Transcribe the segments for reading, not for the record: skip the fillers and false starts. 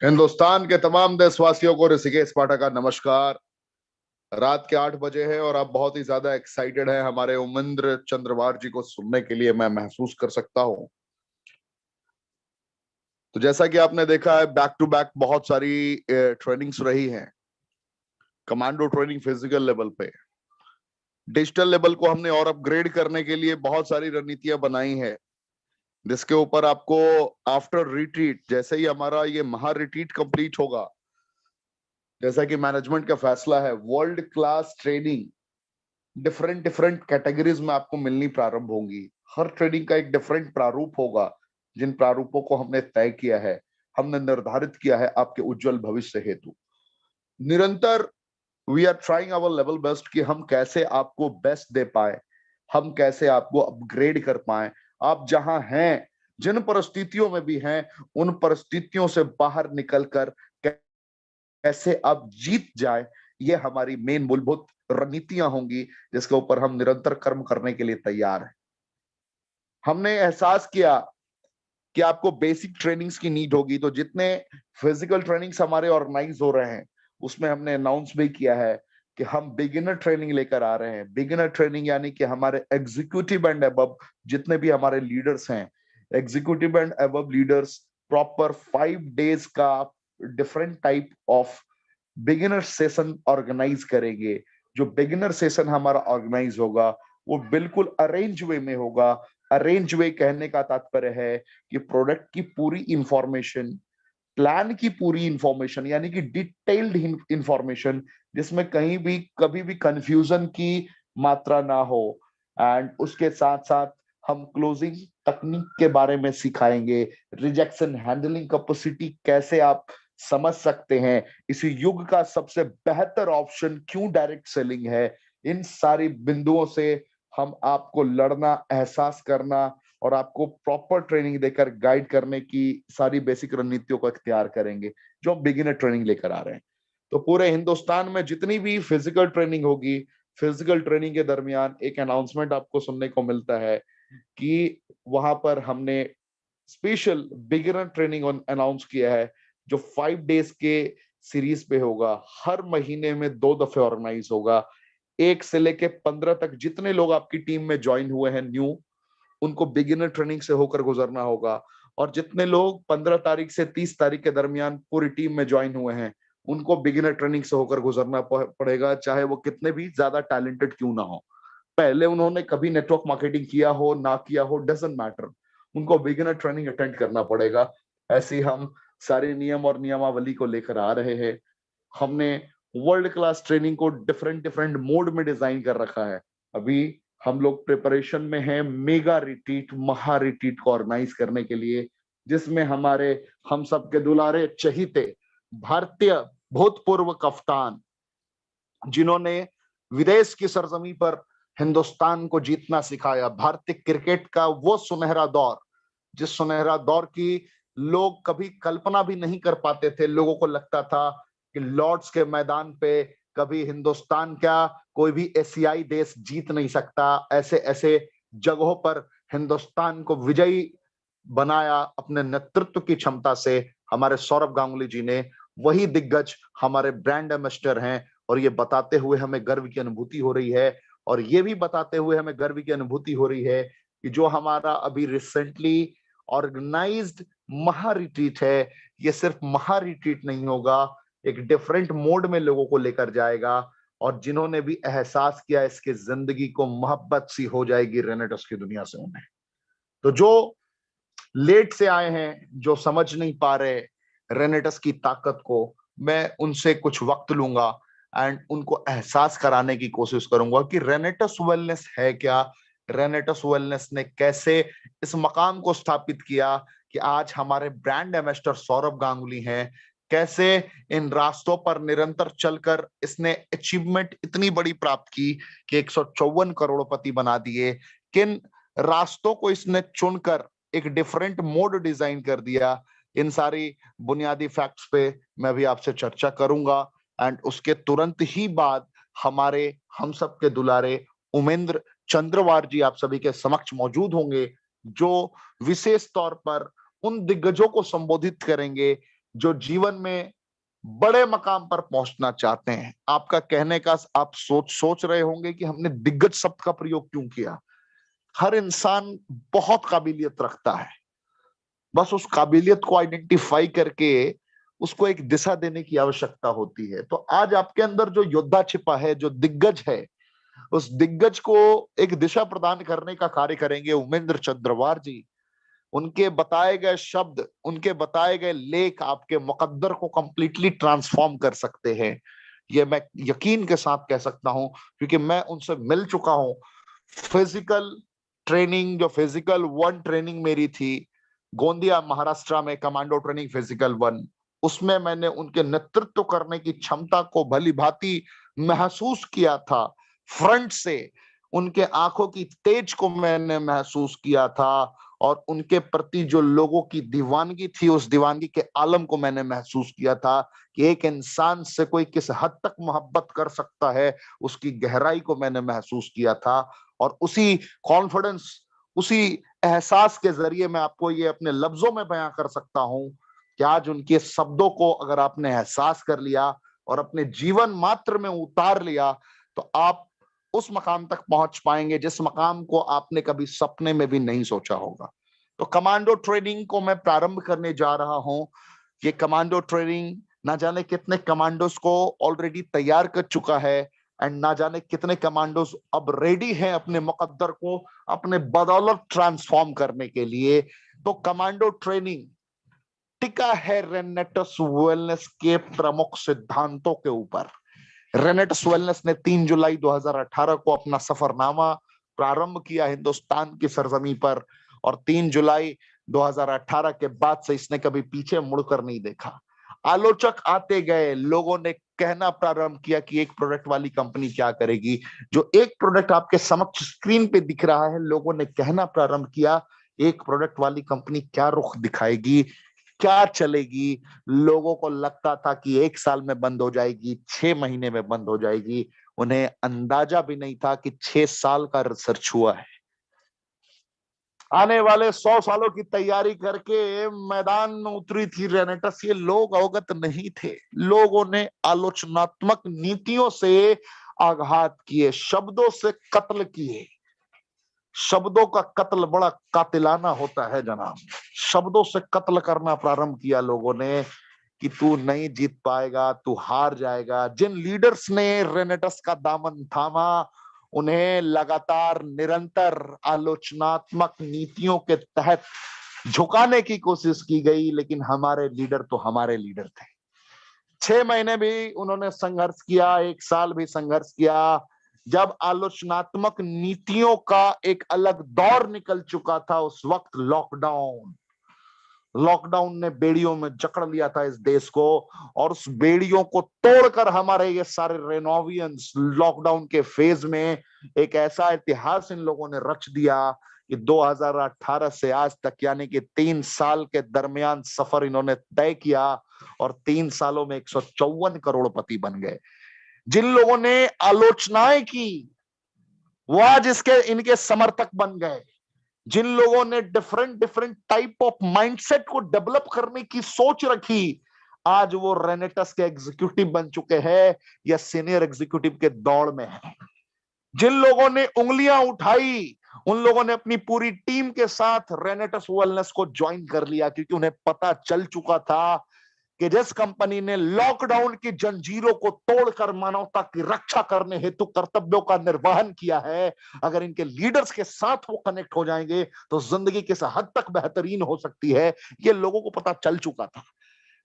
हिंदुस्तान के तमाम देशवासियों को ऋषिकेश पाठक का नमस्कार। रात के 8 बजे है और आप बहुत ही ज्यादा एक्साइटेड हैं हमारे उमेंद्र चंद्रवार जी को सुनने के लिए, मैं महसूस कर सकता हूं। तो जैसा कि आपने देखा है, बैक टू बैक बहुत सारी ट्रेनिंग्स रही हैं। कमांडो ट्रेनिंग फिजिकल लेवल पे, डिजिटल लेवल को हमने और अपग्रेड करने के लिए बहुत सारी रणनीतियां बनाई है, जिसके ऊपर आपको आफ्टर रिट्रीट, जैसे ही हमारा ये महा रिट्रीट कंप्लीट होगा, जैसा कि मैनेजमेंट का फैसला है, world class training different different categories में आपको मिलनी प्रारंभ होंगी। हर ट्रेनिंग का एक डिफरेंट प्रारूप होगा, जिन प्रारूपों को हमने तय किया है, हमने निर्धारित किया है आपके उज्जवल भविष्य हेतु। निरंतर we are trying our level best कि हम कैसे आपको बेस्ट दे पाए, हम कैसे आपको अपग्रेड कर पाए। आप जहां हैं, जिन परिस्थितियों में भी हैं, उन परिस्थितियों से बाहर निकलकर कैसे आप जीत जाए, ये हमारी मेन मूलभूत रणनीतियां होंगी, जिसके ऊपर हम निरंतर कर्म करने के लिए तैयार हैं। हमने एहसास किया कि आपको बेसिक ट्रेनिंग्स की नीड होगी, तो जितने फिजिकल ट्रेनिंग्स हमारे ऑर्गेनाइज हो रहे हैं, उसमें हमने अनाउंस भी किया है कि हम बिगिनर ट्रेनिंग लेकर आ रहे हैं। बिगिनर ट्रेनिंग यानी कि हमारे एग्जीक्यूटिव एंड अबव जितने भी हमारे लीडर्स हैं, executive and above leaders proper 5 days का different type of beginner session organise करेंगे। जो बिगिनर सेशन हमारा ऑर्गेनाइज होगा, वो बिल्कुल अरेंज वे में होगा। अरेंज वे कहने का तात्पर्य है कि प्रोडक्ट की पूरी इंफॉर्मेशन, प्लान की पूरी इंफॉर्मेशन, यानी कि डिटेल्ड इंफॉर्मेशन, जिसमें कहीं भी कभी भी कंफ्यूजन की मात्रा ना हो। एंड उसके साथ साथ हम क्लोजिंग तकनीक के बारे में सिखाएंगे। रिजेक्शन हैंडलिंग कैपेसिटी कैसे आप समझ सकते हैं, इसी युग का सबसे बेहतर ऑप्शन क्यों डायरेक्ट सेलिंग है। इन सारी बिंदुओं से हम आपको लड़ना, एहसास करना और आपको प्रॉपर ट्रेनिंग देकर गाइड करने की सारी बेसिक रणनीतियों को इख्तियार करेंगे, जो हम बिगिनर ट्रेनिंग लेकर आ रहे हैं। तो पूरे हिंदुस्तान में जितनी भी फिजिकल ट्रेनिंग होगी, फिजिकल ट्रेनिंग के दरमियान एक अनाउंसमेंट आपको सुनने को मिलता है कि वहां पर हमने स्पेशल बिगिनर ट्रेनिंग अनाउंस किया है, जो 5 डेज के सीरीज पे होगा। हर महीने में 2 दफे ऑर्गेनाइज होगा। 1 से लेके 15 तक जितने लोग आपकी टीम में ज्वाइन हुए हैं न्यू, उनको बिगिनर ट्रेनिंग से होकर गुजरना होगा। और जितने लोग 15 तारीख से 30 तारीख के दरमियान पूरी टीम में ज्वाइन हुए हैं, उनको बिगिनर ट्रेनिंग से होकर गुजरना पड़ेगा, चाहे वो कितने भी ज्यादा टैलेंटेड क्यों ना हो। पहले उन्होंने कभी नेटवर्क मार्केटिंग किया हो ना किया हो, डजंट मैटर, उनको बिगिनर ट्रेनिंग अटेंड करना पड़ेगा। ऐसे हम सारे नियम और नियमावली को लेकर आ रहे हैं। हमने वर्ल्ड क्लास ट्रेनिंग को डिफरेंट डिफरेंट मोड में डिजाइन कर रखा है। अभी हम लोग प्रिपरेशन में हैं मेगा रिट्रीट, महा रिट्रीट को ऑर्गेनाइज करने के लिए, जिसमें हमारे हम सबके दुलारे चहीते भारतीय भूतपूर्व कप्तान, जिन्होंने विदेश की सरजमी पर हिंदुस्तान को जीतना सिखाया, भारतीय क्रिकेट का वो सुनहरा दौर, जिस सुनहरा दौर की लोग कभी कल्पना भी नहीं कर पाते थे। लोगों को लगता था कि लॉर्ड्स के मैदान पे कभी हिंदुस्तान क्या, कोई भी एशियाई देश जीत नहीं सकता। ऐसे ऐसे जगहों पर हिंदुस्तान को विजयी बनाया अपने नेतृत्व की क्षमता से हमारे सौरभ गांगुली जी ने। वही दिग्गज हमारे ब्रांड एम्बेसडर हैं, और ये बताते हुए हमें गर्व की अनुभूति हो रही है। और ये भी बताते हुए हमें गर्व की अनुभूति हो रही है कि जो हमारा अभी रिसेंटली ऑर्गेनाइज्ड महा रिट्रीट है, ये सिर्फ महा रिट्रीट नहीं होगा, एक डिफरेंट मोड में लोगों को लेकर जाएगा। और जिन्होंने भी एहसास किया, इसके जिंदगी को मोहब्बत सी हो जाएगी रेनेटस की दुनिया से उन्हें। तो जो लेट से आए हैं, जो समझ नहीं पा रहे रेनेटस की ताकत को, मैं उनसे कुछ वक्त लूंगा एंड उनको एहसास कराने की कोशिश करूंगा कि रेनेटस वेलनेस है क्या। रेनेटस वेलनेस ने कैसे इस मकाम को स्थापित किया कि आज हमारे ब्रांड एम्बेसडर सौरभ गांगुली हैं। कैसे इन रास्तों पर निरंतर चलकर इसने अचीवमेंट इतनी बड़ी प्राप्त की कि 154 करोड़पति बना दिए। किन रास्तों को इसने चुनकर एक डिफरेंट मोड डिजाइन कर दिया। इन सारी बुनियादी फैक्ट्स पे मैं भी आपसे चर्चा करूंगा। एंड उसके तुरंत ही बाद हमारे हम सब के दुलारे उमेंद्र चंद्रवार जी आप सभी के समक्ष मौजूद होंगे, जो विशेष तौर पर उन दिग्गजों को संबोधित करेंगे जो जीवन में बड़े मकाम पर पहुंचना चाहते हैं। आपका कहने का आप सोच रहे होंगे कि हमने दिग्गज शब्द का प्रयोग क्यों किया। हर इंसान बहुत काबिलियत रखता है, बस उस काबिलियत को आइडेंटिफाई करके उसको एक दिशा देने की आवश्यकता होती है। तो आज आपके अंदर जो योद्धा छिपा है, जो दिग्गज है, उस दिग्गज को एक दिशा प्रदान करने का कार्य करेंगे उमेंद्र चंद्रवार जी। उनके बताए गए शब्द, उनके बताए गए लेख आपके मुकद्दर को कंप्लीटली ट्रांसफॉर्म कर सकते हैं। ये मैं यकीन के साथ कह सकता हूं, क्योंकि मैं उनसे मिल चुका हूं। फिजिकल ट्रेनिंग, जो फिजिकल वन ट्रेनिंग मेरी थी गोंदिया महाराष्ट्र में, कमांडो ट्रेनिंग फिजिकल वन, उसमें मैंने उनके नेतृत्व करने की क्षमता को भली भांति महसूस किया था। फ्रंट से उनके आंखों की तेज को मैंने महसूस किया था, और उनके प्रति जो लोगों की दीवानगी थी, उस दीवानगी के आलम को मैंने महसूस किया था कि एक इंसान से कोई किस हद तक मोहब्बत कर सकता है, उसकी गहराई को मैंने महसूस किया था। और उसी कॉन्फिडेंस, उसी एहसास के जरिए मैं आपको ये अपने लफ्जों में बयां कर सकता हूं कि आज उनके शब्दों को अगर आपने एहसास कर लिया और अपने जीवन मात्र में उतार लिया, तो आप उस मकाम तक पहुंच पाएंगे जिस मकाम को आपने कभी सपने में भी नहीं सोचा होगा। तो कमांडो ट्रेनिंग को मैं प्रारंभ करने जा रहा हूं। ये कमांडो ट्रेनिंग ना जाने कितने कमांडोज को ऑलरेडी तैयार कर चुका है, एंड ना जाने कितने कमांडोज अब रेडी हैं अपने मुकद्दर को अपने बदौलत ट्रांसफॉर्म करने के लिए। तो कमांडो ट्रेनिंग टिका है रेनेटस वेलनेस के प्रमुख सिद्धांतों के ऊपर। रेनेटस वेलनेस ने 3 जुलाई 2018 को अपना सफरनामा प्रारंभ किया हिंदुस्तान की सरजमी पर, और 3 जुलाई 2018 के बाद से इसने कभी पीछे मुड़कर नहीं देखा। आलोचक आते गए, लोगों ने कहना प्रारंभ किया कि एक प्रोडक्ट वाली कंपनी क्या करेगी। जो एक प्रोडक्ट आपके समक्ष स्क्रीन पे दिख रहा है, लोगों ने कहना प्रारंभ किया एक प्रोडक्ट वाली कंपनी क्या रुख दिखाएगी, क्या चलेगी। लोगों को लगता था कि 1 साल में बंद हो जाएगी, 6 महीने में बंद हो जाएगी। उन्हें अंदाजा भी नहीं था कि 6 साल का रिसर्च हुआ है। आने वाले 100 सालों की तैयारी करके मैदान में उतरी थी रेनेटस। ये लोग अवगत नहीं थे। लोगों ने आलोचनात्मक नीतियों से आघात किए, शब्दों से कत्ल किए। शब्दों का कत्ल बड़ा कातिलाना होता है जनाब। शब्दों से कत्ल करना प्रारंभ किया लोगों ने कि तू नहीं जीत पाएगा, तू हार जाएगा। जिन लीडर्स ने रेनेटस का दामन थामा, उन्हें लगातार निरंतर आलोचनात्मक नीतियों के तहत झुकाने की कोशिश की गई, लेकिन हमारे लीडर तो हमारे लीडर थे। 6 महीने भी उन्होंने संघर्ष किया, 1 साल भी संघर्ष किया। जब आलोचनात्मक नीतियों का एक अलग दौर निकल चुका था, उस वक्त लॉकडाउन ने बेड़ियों में जकड़ लिया था इस देश को, और उस बेड़ियों को तोड़कर हमारे ये सारे रेनोवियंस लॉकडाउन के फेज में एक ऐसा इतिहास इन लोगों ने रच दिया कि 2018 से आज तक, यानी कि 3 साल के दरमियान सफर इन्होंने तय किया, और 3 सालों में 154 करोड़पति बन गए। जिन लोगों ने आलोचनाएं की वो आज इसके इनके समर्थक बन गए। जिन लोगों ने different different type of mindset को डेवलप करने की सोच रखी, आज वो रेनेटस के एग्जीक्यूटिव बन चुके हैं या सीनियर एग्जीक्यूटिव के दौड़ में है। जिन लोगों ने उंगलियां उठाई, उन लोगों ने अपनी पूरी टीम के साथ रेनेटस वेलनेस को ज्वाइन कर लिया, क्योंकि उन्हें पता चल चुका था कि जिस कंपनी ने लॉकडाउन की जंजीरों को तोड़कर मानवता की रक्षा करने हेतु कर्तव्यों का निर्वहन किया है, अगर इनके लीडर्स के साथ वो कनेक्ट हो जाएंगे तो जिंदगी किस हद तक बेहतरीन हो सकती है, ये लोगों को पता चल चुका था।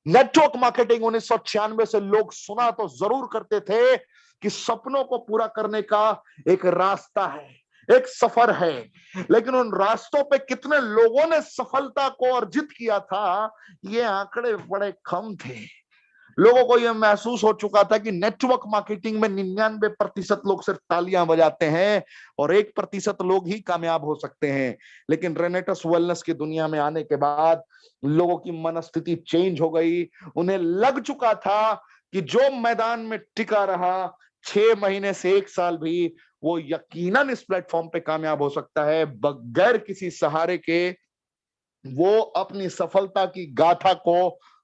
नेटवर्क मार्केटिंग 1996 से लोग सुना तो जरूर करते थे कि सपनों को पूरा करने का एक रास्ता है, एक सफर है, लेकिन उन रास्तों पे कितने लोगों ने सफलता को अर्जित किया था, ये आंकड़े बड़े कम थे। लोगों को यह महसूस हो चुका था कि नेटवर्क मार्केटिंग में 99% लोग सिर्फ तालियां बजाते हैं और 1% लोग ही कामयाब हो सकते हैं। लेकिन रेनेटस वेलनेस की दुनिया में आने के बाद लोगों की मनस्थिति चेंज हो गई। उन्हें लग चुका था कि जो मैदान में टिका रहा 6 महीने से 1 साल भी, वो यकीनन इस प्लेटफॉर्म पे कामयाब हो सकता है। बगैर किसी सहारे के वो अपनी सफलता की गाथा को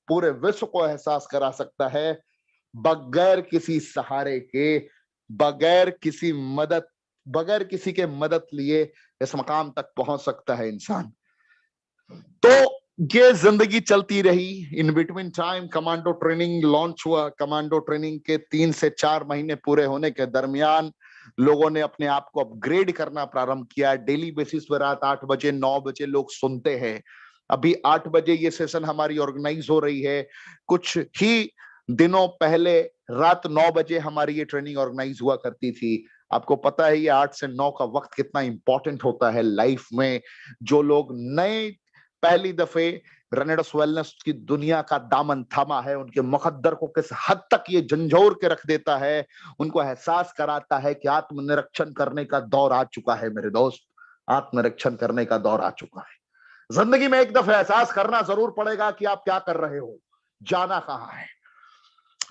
पूरे विश्व को एहसास करा सकता है, बगैर किसी सहारे के, बगैर किसी मदद, बगैर किसी के मदद लिए इस मकाम तक पहुंच सकता है इंसान। तो ये जिंदगी चलती रही। In between time commando training launch हुआ। कमांडो ट्रेनिंग के 3 से 4 महीने पूरे होने के दरमियान लोगों ने अपने आप को अपग्रेड करना प्रारंभ किया। डेली बेसिस पर रात 8 बजे 9 बजे लोग सुनते हैं। अभी 8 बजे ये सेशन हमारी ऑर्गेनाइज हो रही है। कुछ ही दिनों पहले रात 9 बजे हमारी ये ट्रेनिंग ऑर्गेनाइज हुआ करती थी। आपको पता है ये 8 से 9 का वक्त कितना इंपॉर्टेंट होता है लाइफ में। जो लोग नए पहली दफे रेनेडस वेलनेस की दुनिया का दामन थामा है, उनके मुकद्दर को किस हद तक ये झंझोर के रख देता है, उनको एहसास कराता है कि आत्मनिरीक्षण करने का दौर आ चुका है मेरे दोस्त, आत्मनिरीक्षण करने का दौर आ चुका है। जिंदगी में एक दफे एहसास करना जरूर पड़ेगा कि आप क्या कर रहे हो, जाना कहां है।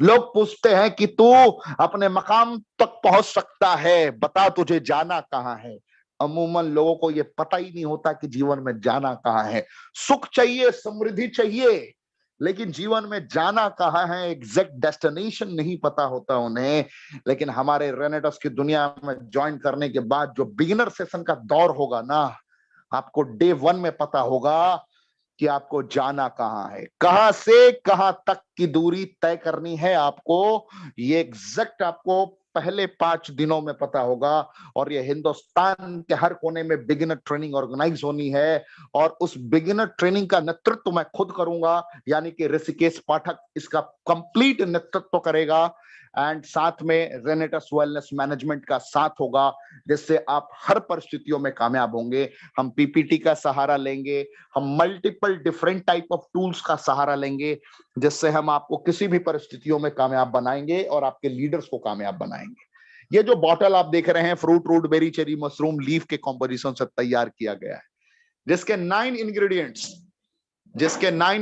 लोग पूछते हैं कि तू अपने मकाम तक पहुंच सकता है, बता तुझे जाना कहां है। अमूमन लोगों को यह पता ही नहीं होता कि जीवन में जाना कहां है। सुख चाहिए, समृद्धि चाहिए, लेकिन जीवन में जाना कहां है, एग्जैक्ट डेस्टिनेशन नहीं पता होता उन्हें। लेकिन हमारे रेनेडस की दुनिया में ज्वाइन करने के बाद जो बिगिनर सेशन का दौर होगा ना, आपको डे 1 में पता होगा कि आपको जाना कहां है, कहां से कहां तक की दूरी तय करनी है आपको। ये एग्जैक्ट आपको पहले 5 दिनों में पता होगा। और ये हिंदुस्तान के हर कोने में बिगिनर ट्रेनिंग ऑर्गेनाइज होनी है। और उस बिगिनर ट्रेनिंग का नेतृत्व मैं खुद करूंगा, यानी कि ऋषिकेश पाठक इसका कंप्लीट नेतृत्व करेगा। एंड साथ में रेनेडस वेलनेस मैनेजमेंट का साथ होगा, जिससे आप हर परिस्थितियों में कामयाब होंगे। हम पीपीटी का सहारा लेंगे, हम multiple different type of tools का सहारा लेंगे, जिससे हम आपको किसी भी परिस्थितियों में कामयाब बनाएंगे और आपके लीडर्स को कामयाब बनाएंगे। ये जो बॉटल आप देख रहे हैं fruit root berry cherry mushroom leaf के कॉम्पोजिशन से तैयार किया गया है, जिसके 9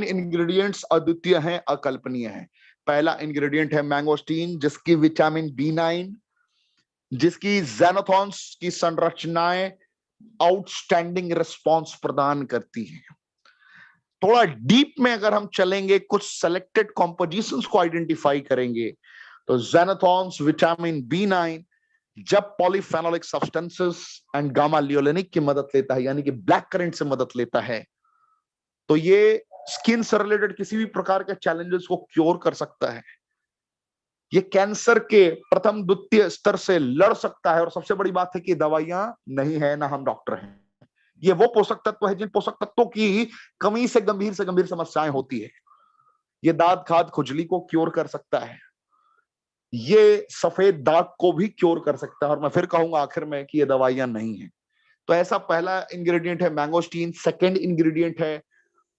इंग्रेडिएंट्स अद्वितीय हैं, अकल्पनीय हैं। पहला इंग्रेडिएंट है मैंगोस्टीन, जिसकी विटामिन B9, जिसकी ज़ैनोथॉन्स की संरचनाएं आउटस्टैंडिंग रिस्पॉन्स प्रदान करती हैं। थोड़ा डीप में अगर हम चलेंगे, कुछ सेलेक्टेड कॉम्पोजिशंस को आइडेंटिफाई करेंगे, तो ज़ैनोथॉन्स, विटामिन B9 जब पॉलीफेनोलिक सब्सटेंसेस एंड गामा लियोलेनिक की मदद लेता है, यानी कि ब्लैक करंट से मदद लेता है, तो ये स्किन से रिलेटेड किसी भी प्रकार के चैलेंजेस को क्योर कर सकता है। ये कैंसर के प्रथम द्वितीय स्तर से लड़ सकता है। और सबसे बड़ी बात है कि दवाइयां नहीं है, ना हम डॉक्टर हैं। ये वो पोषक तत्व है जिन पोषक तत्वों की कमी से गंभीर समस्याएं होती है। ये दांत खाद खुजली को क्योर कर सकता है, ये सफेद दाग को भी क्योर कर सकता है। और मैं फिर कहूंगा आखिर में कि ये दवाइयां नहीं है। तो ऐसा पहला इंग्रेडिएंट है मैंगोस्टीन। सेकेंड इंग्रेडिएंट है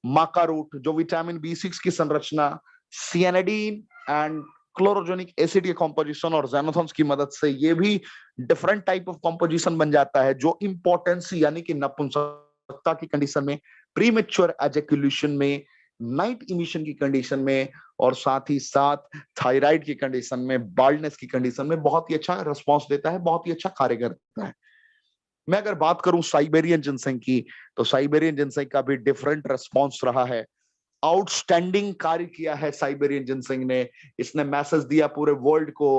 माका रूट, जो विटामिन B6 की संरचना सियानिडीन एंड क्लोरोजेनिक एसिड के कॉम्पोजिशन और ज़ैनोथॉन्स की मदद से ये भी डिफरेंट टाइप ऑफ कॉम्पोजिशन बन जाता है, जो इंपॉर्टेंसी यानी कि नपुंसकता की कंडीशन में, प्रीमेच्योर एजैक्यूलेशन में, नाइट इमिशन की कंडीशन में, और साथ ही साथ थायराइड की कंडीशन में, बाल्डनेस की कंडीशन में बहुत ही अच्छा रिस्पॉन्स देता है, बहुत ही अच्छा कार्य करता है। मैं अगर बात करूं साइबेरियन जिनसेंग की, तो साइबेरियन जिनसेंग का भी डिफरेंट रिस्पॉन्स रहा है। आउटस्टैंडिंग कार्य किया है साइबेरियन जिनसेंग ने। इसने मैसेज दिया पूरे वर्ल्ड को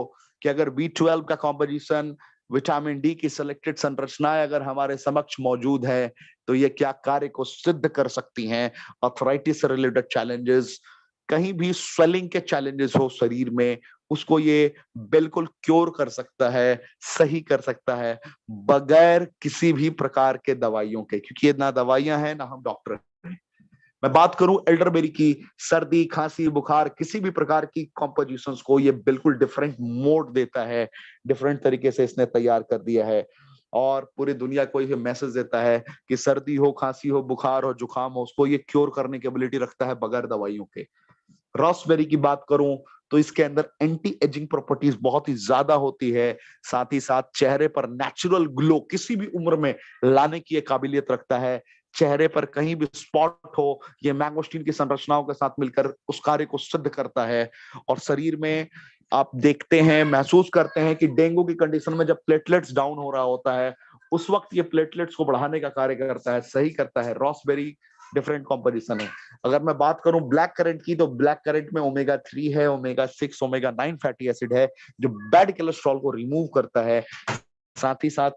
कि अगर B12 का कॉम्पोजिशन, विटामिन D की सिलेक्टेड संरचनाएं अगर हमारे समक्ष मौजूद है, तो ये क्या कार्य को सिद्ध कर सकती हैं। आर्थराइटिस से रिलेटेड चैलेंजेस, कहीं भी स्वेलिंग के चैलेंजेस हो शरीर में, उसको ये बिल्कुल क्योर कर सकता है, सही कर सकता है, बगैर किसी भी प्रकार के दवाइयों के, क्योंकि ये ना दवाइयां हैं ना हम डॉक्टर हैं। मैं बात करूं एल्डरबेरी की, सर्दी खांसी बुखार किसी भी प्रकार की कॉम्पोजिशंस को ये बिल्कुल डिफरेंट मोड देता है, डिफरेंट तरीके से इसने तैयार कर दिया है। और पूरी दुनिया को ये मैसेज देता है कि सर्दी हो, खांसी हो, बुखार हो, जुकाम हो, उसको ये क्योर करने की एबिलिटी रखता है बगैर दवाइयों के। रास्पबेरी की बात करूं तो इसके अंदर एंटी एजिंग प्रॉपर्टीज बहुत ही ज्यादा होती है, साथ ही साथ चेहरे पर नेचुरल ग्लो किसी भी उम्र में लाने की काबिलियत रखता है। चेहरे पर कहीं भी स्पॉट हो, ये मैंगोस्टीन की संरचनाओं के साथ मिलकर उस कार्य को सिद्ध करता है। और शरीर में आप देखते हैं, महसूस करते हैं कि डेंगू की कंडीशन में जब प्लेटलेट्स डाउन हो रहा होता है, उस वक्त ये प्लेटलेट्स को बढ़ाने का कार्य करता है, सही करता है। रास्पबेरी डिफरेंट कॉम्पोजिशन है। अगर मैं बात करूं ब्लैक करंट की, तो ब्लैक करंट में ओमेगा 3 है, ओमेगा 6, ओमेगा 9 फैटी एसिड है, जो बैड कोलेस्ट्रॉल को रिमूव करता है। साथ ही साथ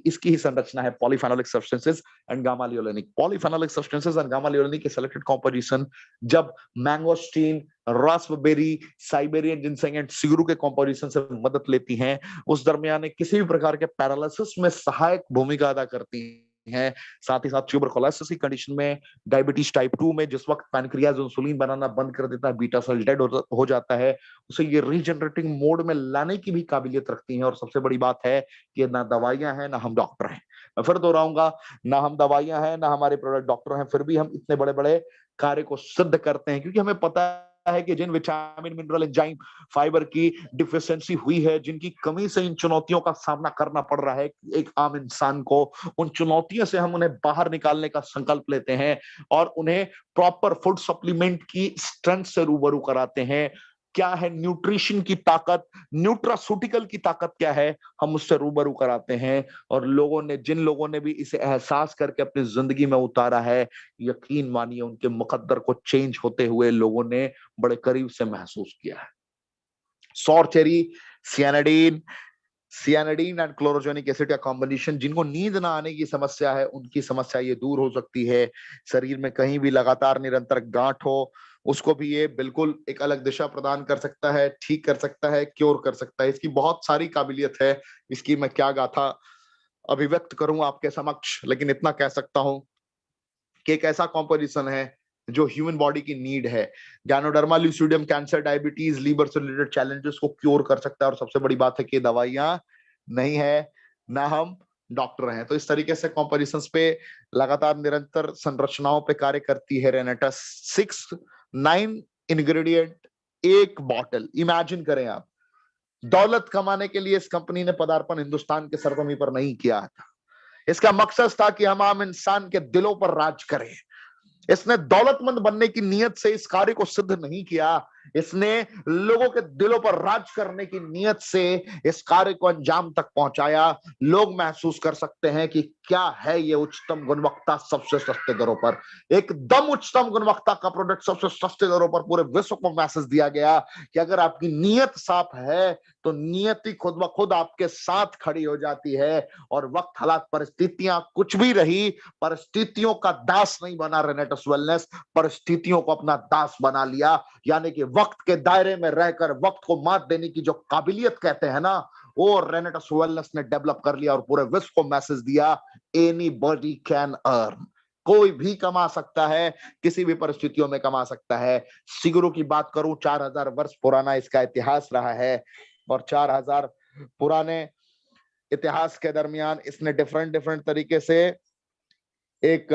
इसकी ही संरचना है polyphenolic substances and gamma linolenic. Polyphenolic substances and gamma linolenic के सेलेक्टेड कॉम्पोजिशन जब mangosteen, raspberry, Siberian ginseng and सिगरू के कॉम्पोजिशन से मदद लेती हैं, उस दरमियान किसी भी प्रकार के पैरालिसिस में सहायक भूमिका अदा करती हैं। साथ ही साथ ट्यूबरकुलोसिस की कंडीशन में, डायबिटीज टाइप 2 में, जिस वक्त पैनक्रियाज इंसुलिन बनाना बंद कर देता है, बीटा सेल डेड हो जाता है, उसे ये रीजनरेटिंग मोड में लाने की भी काबिलियत रखती हैं। और सबसे बड़ी बात है कि ना दवाइयां हैं ना हम डॉक्टर हैं। मैं फिर दोहराऊंगा, ना हम दवाइयां हैं ना हमारे प्रोडक्ट डॉक्टर हैं, फिर भी हम इतने बड़े बड़े कार्य को सिद्ध करते हैं, क्योंकि हमें पता है कि जिन विटामिन, मिनरल, एंजाइम, फाइबर की डिफिशियंसी हुई है, जिनकी कमी से इन चुनौतियों का सामना करना पड़ रहा है एक आम इंसान को, उन चुनौतियों से हम उन्हें बाहर निकालने का संकल्प लेते हैं और उन्हें प्रॉपर फूड सप्लीमेंट की स्ट्रेंथ से रूबरू कराते हैं। क्या है न्यूट्रिशन की ताकत, न्यूट्रासूटिकल की ताकत क्या है, हम उससे रूबरू कराते हैं। और जिन लोगों ने भी इसे एहसास करके अपनी जिंदगी में उतारा है, यकीन मानिए उनके मुकद्दर को चेंज होते हुए लोगों ने बड़े करीब से महसूस किया है। Sour cherry, cyanidin, cyanidin and chlorogenic acid का कॉम्बिनेशन, जिनको नींद ना आने की समस्या है, उनकी समस्या ये दूर हो सकती है। शरीर में कहीं भी लगातार निरंतर गांठ हो, उसको भी ये बिल्कुल एक अलग दिशा प्रदान कर सकता है, ठीक कर सकता है, क्योर कर सकता है। इसकी बहुत सारी काबिलियत है, इसकी मैं क्या गाथा अभिव्यक्त करूं आपके समक्ष, लेकिन इतना कह सकता हूं कि एक ऐसा कॉम्पोजिशन है जो ह्यूमन बॉडी की नीड है। Ganoderma lucidum cancer, diabetes, liver से रिलेटेड चैलेंजेस को क्योर कर सकता है। और सबसे बड़ी बात है कि दवाइयां नहीं है, ना हम डॉक्टर हैं। तो इस तरीके से कॉम्पोजिशंस पे लगातार निरंतर संरचनाओं पे कार्य करती है रेनेटस। 6-9 इंग्रेडिएंट, एक बॉटल। इमेजिन करें आप, दौलत कमाने के लिए इस कंपनी ने पदार्पण हिंदुस्तान के सरजमीं पर नहीं किया था। इसका मकसद था कि हम आम इंसान के दिलों पर राज करें। इसने दौलतमंद बनने की नीयत से इस कार्य को सिद्ध नहीं किया, इसने लोगों के दिलों पर राज करने की नीयत से इस कार्य को अंजाम तक पहुंचाया। लोग महसूस कर सकते हैं कि क्या है ये उच्चतम गुणवत्ता सबसे सस्ते दरों पर, एकदम उच्चतम गुणवत्ता का प्रोडक्ट सबसे सस्ते दरों पर। पूरे विश्व को मैसेज दिया गया कि अगर आपकी नीयत साफ है तो नियति खुद ब खुद आपके साथ खड़ी हो जाती है। और वक्त, हालात, परिस्थितियां कुछ भी रही, परिस्थितियों का दास नहीं बना रेनेटस वेलनेस, परिस्थितियों को अपना दास बना लिया। यानी कि वक्त के दायरे में रहकर वक्त को मात देने की जो काबिलियत कहते हैं ना, वो रेनेटस वेलनेस ने डेवलप कर लिया और पूरे विश्व को मैसेज दिया, एनीबॉडी कैन अर्न। कोई भी कमा सकता है, किसी भी परिस्थितियों में कमा सकता है। सिगरू की बात करूं, 4000 वर्ष पुराना इसका इतिहास रहा है। और 4000 पुराने इतिहास के दरमियान इसने डिफरेंट डिफरेंट तरीके से एक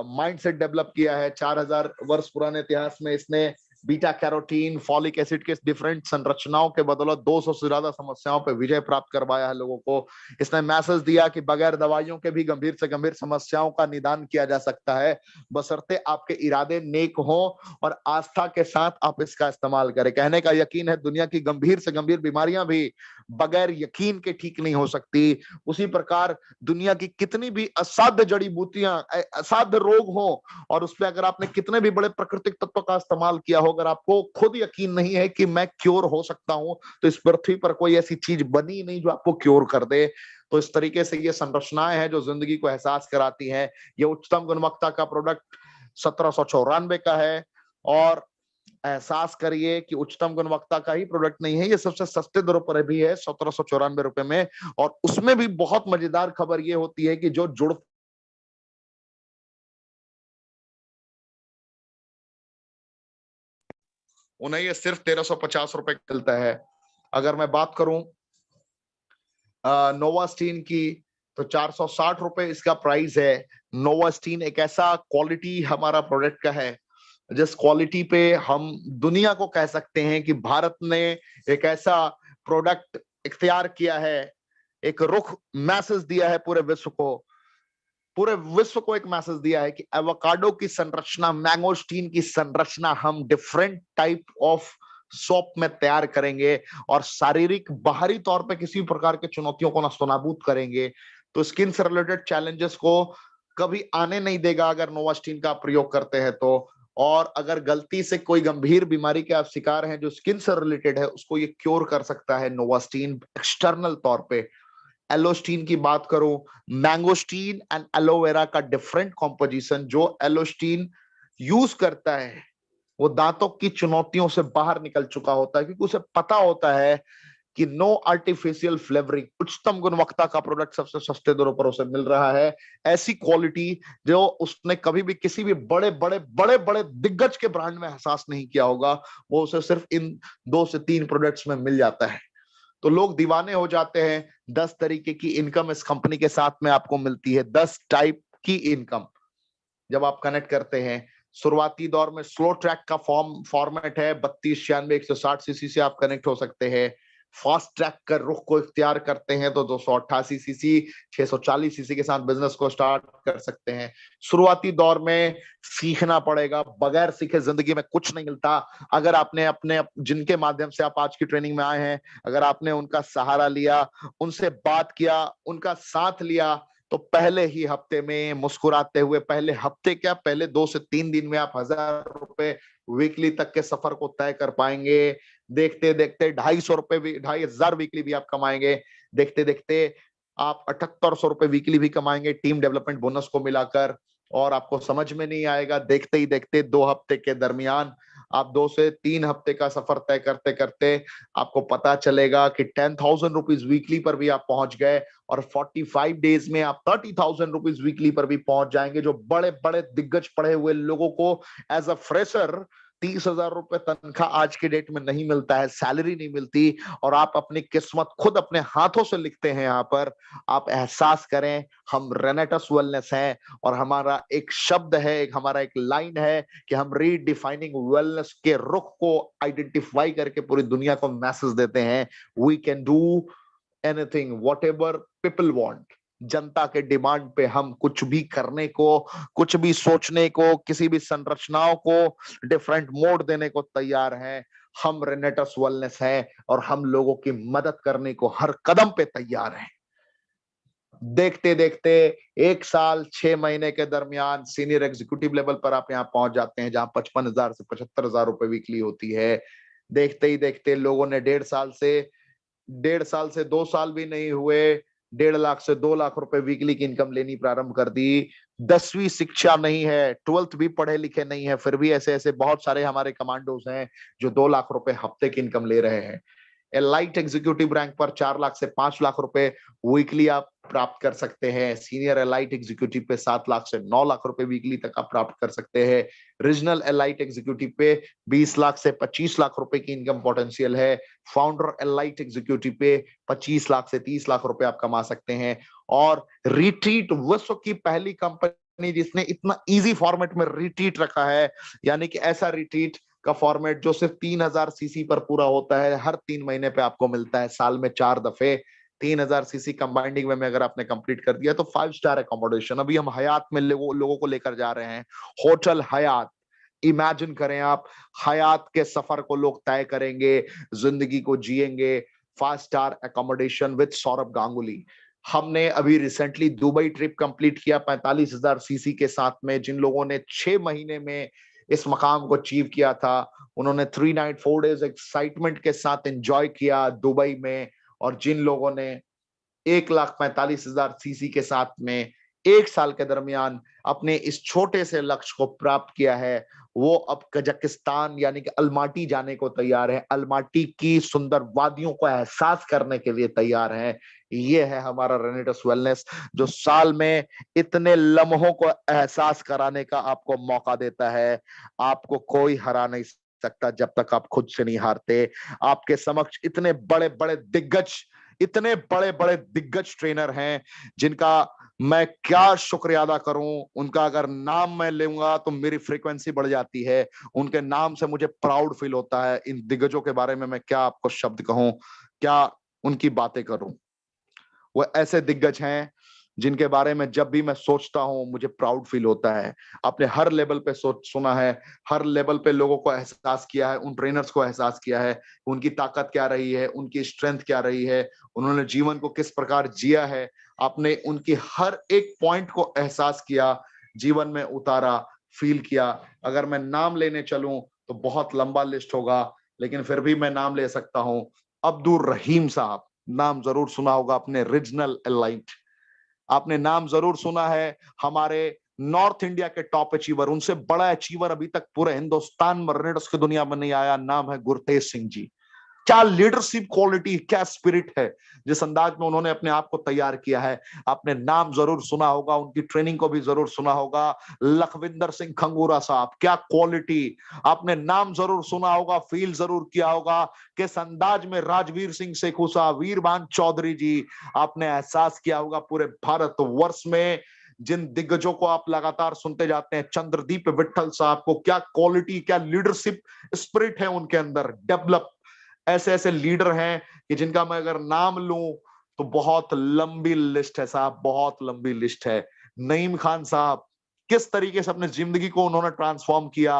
माइंडसेट डेवलप किया है। 4000 वर्ष पुराने इतिहास में इसने बीटा कैरोटीन, फॉलिक एसिड के डिफरेंट संरचनाओं के बदौलत 200 से ज्यादा समस्याओं पर विजय प्राप्त करवाया है लोगों को। इसने मैसेज दिया कि बगैर दवाइयों के भी गंभीर से गंभीर समस्याओं का निदान किया जा सकता है, बशर्ते आपके इरादे नेक हों और आस्था के साथ आप इसका इस्तेमाल करें। कहने का यकीन है, दुनिया की गंभीर से गंभीर बीमारियां भी बगैर यकीन के ठीक नहीं हो सकती। उसी प्रकार दुनिया की कितनी भी असाध्य जड़ी बूटियां, असाध्य रोग हो, और उसपे अगर आपने कितने भी बड़े प्राकृतिक तत्व का इस्तेमाल किया हो, अगर आपको खुद यकीन नहीं है कि मैं क्योर हो सकता हूं, तो इस पृथ्वी पर कोई ऐसी चीज बनी नहीं जो आपको क्योर कर दे। तो इस तरीके से ये संरचनाएं हैं जो जिंदगी को एहसास कराती हैं। ये उच्चतम गुणवत्ता का प्रोडक्ट 1794 का है। और एहसास करिए कि उच्चतम गुणवत्ता का ही प्रोडक्ट नहीं है, ये सबसे सस्ते दरों पर भी है, 1794 में। और उसमें भी बहुत मजेदार खबर ये होती है कि जो जुड़ उन्हें ये सिर्फ 1350 रुपए मिलता है। अगर मैं बात करूं नोवास्टीन की, तो 460 रुपए इसका प्राइस है। नोवास्टीन एक ऐसा क्वालिटी हमारा प्रोडक्ट का है जिस क्वालिटी पे हम दुनिया को कह सकते हैं कि भारत ने एक ऐसा प्रोडक्ट इख्तियार किया है, एक रुख मैसेज दिया है पूरे विश्व को। पूरे विश्व को एक मैसेज दिया है कि एवोकाडो की संरचना, मैंगोस्टीन की संरचना हम डिफरेंट टाइप ऑफ सोप में तैयार करेंगे और शारीरिक बाहरी तौर पे किसी प्रकार के चुनौतियों को नस्तनाबूद करेंगे। तो स्किन से रिलेटेड चैलेंजेस को कभी आने नहीं देगा अगर नोवास्टिन का प्रयोग करते हैं तो। और अगर गलती से कोई गंभीर बीमारी के आप शिकार हैं जो स्किन से रिलेटेड है, उसको ये क्योर कर सकता है नोवास्टिन एक्सटर्नल तौर पे। एलोस्टीन की बात करूं, मैंगोस्टीन एंड एलोवेरा का डिफरेंट कॉम्पोजिशन, जो एलोस्टीन यूज करता है वो दांतों की चुनौतियों से बाहर निकल चुका होता है, क्योंकि उसे पता होता है कि नो आर्टिफिशियल फ्लेवरिंग, उच्चतम गुणवत्ता का प्रोडक्ट सबसे सस्ते दरों पर उसे मिल रहा है। ऐसी क्वालिटी जो उसने कभी भी किसी भी बड़े बड़े बड़े बड़े दिग्गज के ब्रांड में एहसास नहीं किया होगा, वो उसे सिर्फ इन 2 से 3 प्रोडक्ट्स में मिल जाता है। तो लोग दीवाने हो जाते हैं। 10 तरीके की इनकम इस कंपनी के साथ में आपको मिलती है, 10 टाइप की इनकम जब आप कनेक्ट करते हैं। शुरुआती दौर में स्लो ट्रैक का फॉर्मेट है, 3296 160 सीसी से आप कनेक्ट हो सकते हैं। फास्ट ट्रैक का रुख को इख्तियार करते हैं तो 288 सीसी 640 सीसी के साथ बिजनेस को स्टार्ट कर सकते हैं। शुरुआती दौर में सीखना पड़ेगा, बगैर सीखे जिंदगी में कुछ नहीं मिलता। अगर आपने अपने जिनके माध्यम से आप आज की ट्रेनिंग में आए हैं, अगर आपने उनका सहारा लिया, उनसे बात किया, उनका साथ लिया, तो पहले ही हफ्ते में मुस्कुराते हुए, पहले हफ्ते क्या, पहले 2 से 3 दिन में आप 1000 रुपए वीकली तक के सफर को तय कर पाएंगे। देखते देखते 250 रुपए 2500 वीकली भी आप कमाएंगे। देखते देखते आप 7800 रुपए वीकली भी कमाएंगे टीम डेवलपमेंट बोनस को मिलाकर। और आपको समझ में नहीं आएगा, देखते ही देखते 2 हफ्ते के दरमियान आप 2 से 3 हफ्ते का सफर तय करते करते आपको पता चलेगा कि 10,000 रुपीज वीकली पर भी आप पहुंच गए। और 45 डेज में आप 30,000 रुपीज वीकली पर भी पहुंच जाएंगे, जो बड़े बड़े दिग्गज पढ़े हुए लोगों को एज अ फ्रेशर 30,000 रुपए तनख्वाह आज के डेट में नहीं मिलता है, सैलरी नहीं मिलती। और आप अपनी किस्मत खुद अपने हाथों से लिखते हैं। यहाँ पर आप एहसास करें, हम रेनेटस वेलनेस हैं और हमारा एक शब्द है, एक हमारा एक लाइन है कि हम रीडिफाइनिंग वेलनेस के रुख को आइडेंटिफाई करके पूरी दुनिया को मैसेज देते हैं। We can do anything whatever people want. जनता के डिमांड पे हम कुछ भी करने को, कुछ भी सोचने को, किसी भी संरचनाओं को डिफरेंट मोड देने को तैयार हैं। हम रेनेटस वेलनेस है और हम लोगों की मदद करने को हर कदम पे तैयार हैं। देखते देखते 1 साल 6 महीने के दरमियान सीनियर एग्जीक्यूटिव लेवल पर आप यहाँ पहुंच जाते हैं, जहां 55,000 से 75,000 रुपए वीकली होती है। देखते ही देखते लोगों ने 1.5 साल से 2 साल भी नहीं हुए, 1.5 लाख से 2 लाख रुपए वीकली की इनकम लेनी प्रारंभ कर दी। 10वीं शिक्षा नहीं है, 12th भी पढ़े लिखे नहीं है, फिर भी ऐसे ऐसे बहुत सारे हमारे कमांडोज हैं जो 2 लाख रुपए हफ्ते की इनकम ले रहे हैं। एलाइट एग्जीक्यूटिव रैंक पर 4 लाख से 5 लाख रुपए वीकली आप प्राप्त कर सकते हैं। सीनियर एलाइट एग्जीक्यूटिव पे 7 लाख से 9 लाख रुपए वीकली तक आप प्राप्त कर सकते हैं। रीजनल एलाइट एग्जीक्यूटिव पे 20 लाख से 25 लाख रुपए की इनकम पोटेंशियल है। फाउंडर एलाइट एग्जीक्यूटिव पे 25 लाख से 30 लाख रुपए आप कमा सकते हैं। और रिट्रीट, विश्व की पहली कंपनी जिसने इतना इजी फॉर्मेट में रिट्रीट रखा है, यानी कि ऐसा रिट्रीट का फॉर्मेट जो सिर्फ 3000 सीसी पर पूरा होता है, हर 3 महीने पे आपको मिलता है, साल में 4 दफे। 3000 सीसी कंबाइंडिंग में अगर आपने कंप्लीट कर दिया तो 5 स्टार अकोमोडेशन। अभी हम हयात में लोगों को लेकर जा रहे हैं, होटल हयात। इमेजिन करें आप, हयात के सफर को लोग तय करेंगे, जिंदगी को जिएंगे। 5 star accommodation with Saurabh Ganguly. हमने अभी रिसेंटली दुबई ट्रिप कंप्लीट किया 45,000 सीसी के साथ में। जिन लोगों ने 6 महीने में इस मकाम को अचीव किया था, उन्होंने 3 नाइट 4 डेज एक्साइटमेंट के साथ एंजॉय किया दुबई में। और जिन लोगों ने 1,45,000 सीसी के साथ में 1 साल के दरमियान अपने इस छोटे से लक्ष्य को प्राप्त किया है, वो अब कजाकिस्तान यानी कि अलमाटी जाने को तैयार है, अलमाटी की सुंदर वादियों को एहसास करने के लिए तैयार है। ये है हमारा रेनेटस वेलनेस, जो साल में इतने लम्हों को एहसास कराने का आपको मौका देता है। आपको कोई हरा नहीं सकता जब तक आप खुद से नहीं हारते। आपके समक्ष इतने बड़े बड़े दिग्गज ट्रेनर हैं जिनका मैं क्या शुक्रिया अदा करूं। उनका अगर नाम मैं लूंगा तो मेरी फ्रीक्वेंसी बढ़ जाती है। उनके नाम से मुझे प्राउड फील होता है। इन दिग्गजों के बारे में मैं क्या आपको शब्द कहूं, क्या उनकी बातें करूं। वो ऐसे दिग्गज हैं जिनके बारे में जब भी मैं सोचता हूं मुझे प्राउड फील होता है। आपने हर लेवल पे सुना है, हर लेवल पे लोगों को एहसास किया है, उन ट्रेनर्स को एहसास किया है, उनकी ताकत क्या रही है, उनकी स्ट्रेंथ क्या रही है, उन्होंने जीवन को किस प्रकार जिया है। आपने उनकी हर एक पॉइंट को एहसास किया, जीवन में उतारा, फील किया। अगर मैं नाम लेने चलूं तो बहुत लंबा लिस्ट होगा, लेकिन फिर भी मैं नाम ले सकता हूं। अब्दुल रहीम साहब, नाम जरूर सुना होगा आपने, रीजनल एलाइट। आपने नाम जरूर सुना है, हमारे नॉर्थ इंडिया के टॉप अचीवर। उनसे बड़ा अचीवर अभी तक पूरे हिंदुस्तान में, रेडर्स की दुनिया में नहीं आया। नाम है गुरतेज सिंह जी। क्या लीडरशिप क्वालिटी, क्या स्पिरिट है, जिस अंदाज में उन्होंने अपने आप को तैयार किया है। आपने नाम जरूर सुना होगा, उनकी ट्रेनिंग को भी जरूर सुना होगा, लखविंदर सिंह खंगूरा साहब। क्या क्वालिटी। आपने नाम जरूर सुना होगा, फील जरूर किया होगा किस अंदाज में राजवीर सिंह शेखूसा, वीरबान चौधरी जी। आपने एहसास किया होगा पूरे भारत वर्ष में जिन दिग्गजों को आप लगातार सुनते जाते हैं, चंद्रदीप विट्ठल साहब को, क्या क्वालिटी, क्या लीडरशिप स्पिरिट है उनके अंदर डेवलप। ऐसे ऐसे लीडर हैं कि जिनका मैं अगर नाम लूं तो बहुत लंबी लिस्ट है साहब, बहुत लंबी लिस्ट है। नईम खान साहब, किस तरीके से अपने जिंदगी को उन्होंने ट्रांसफॉर्म किया।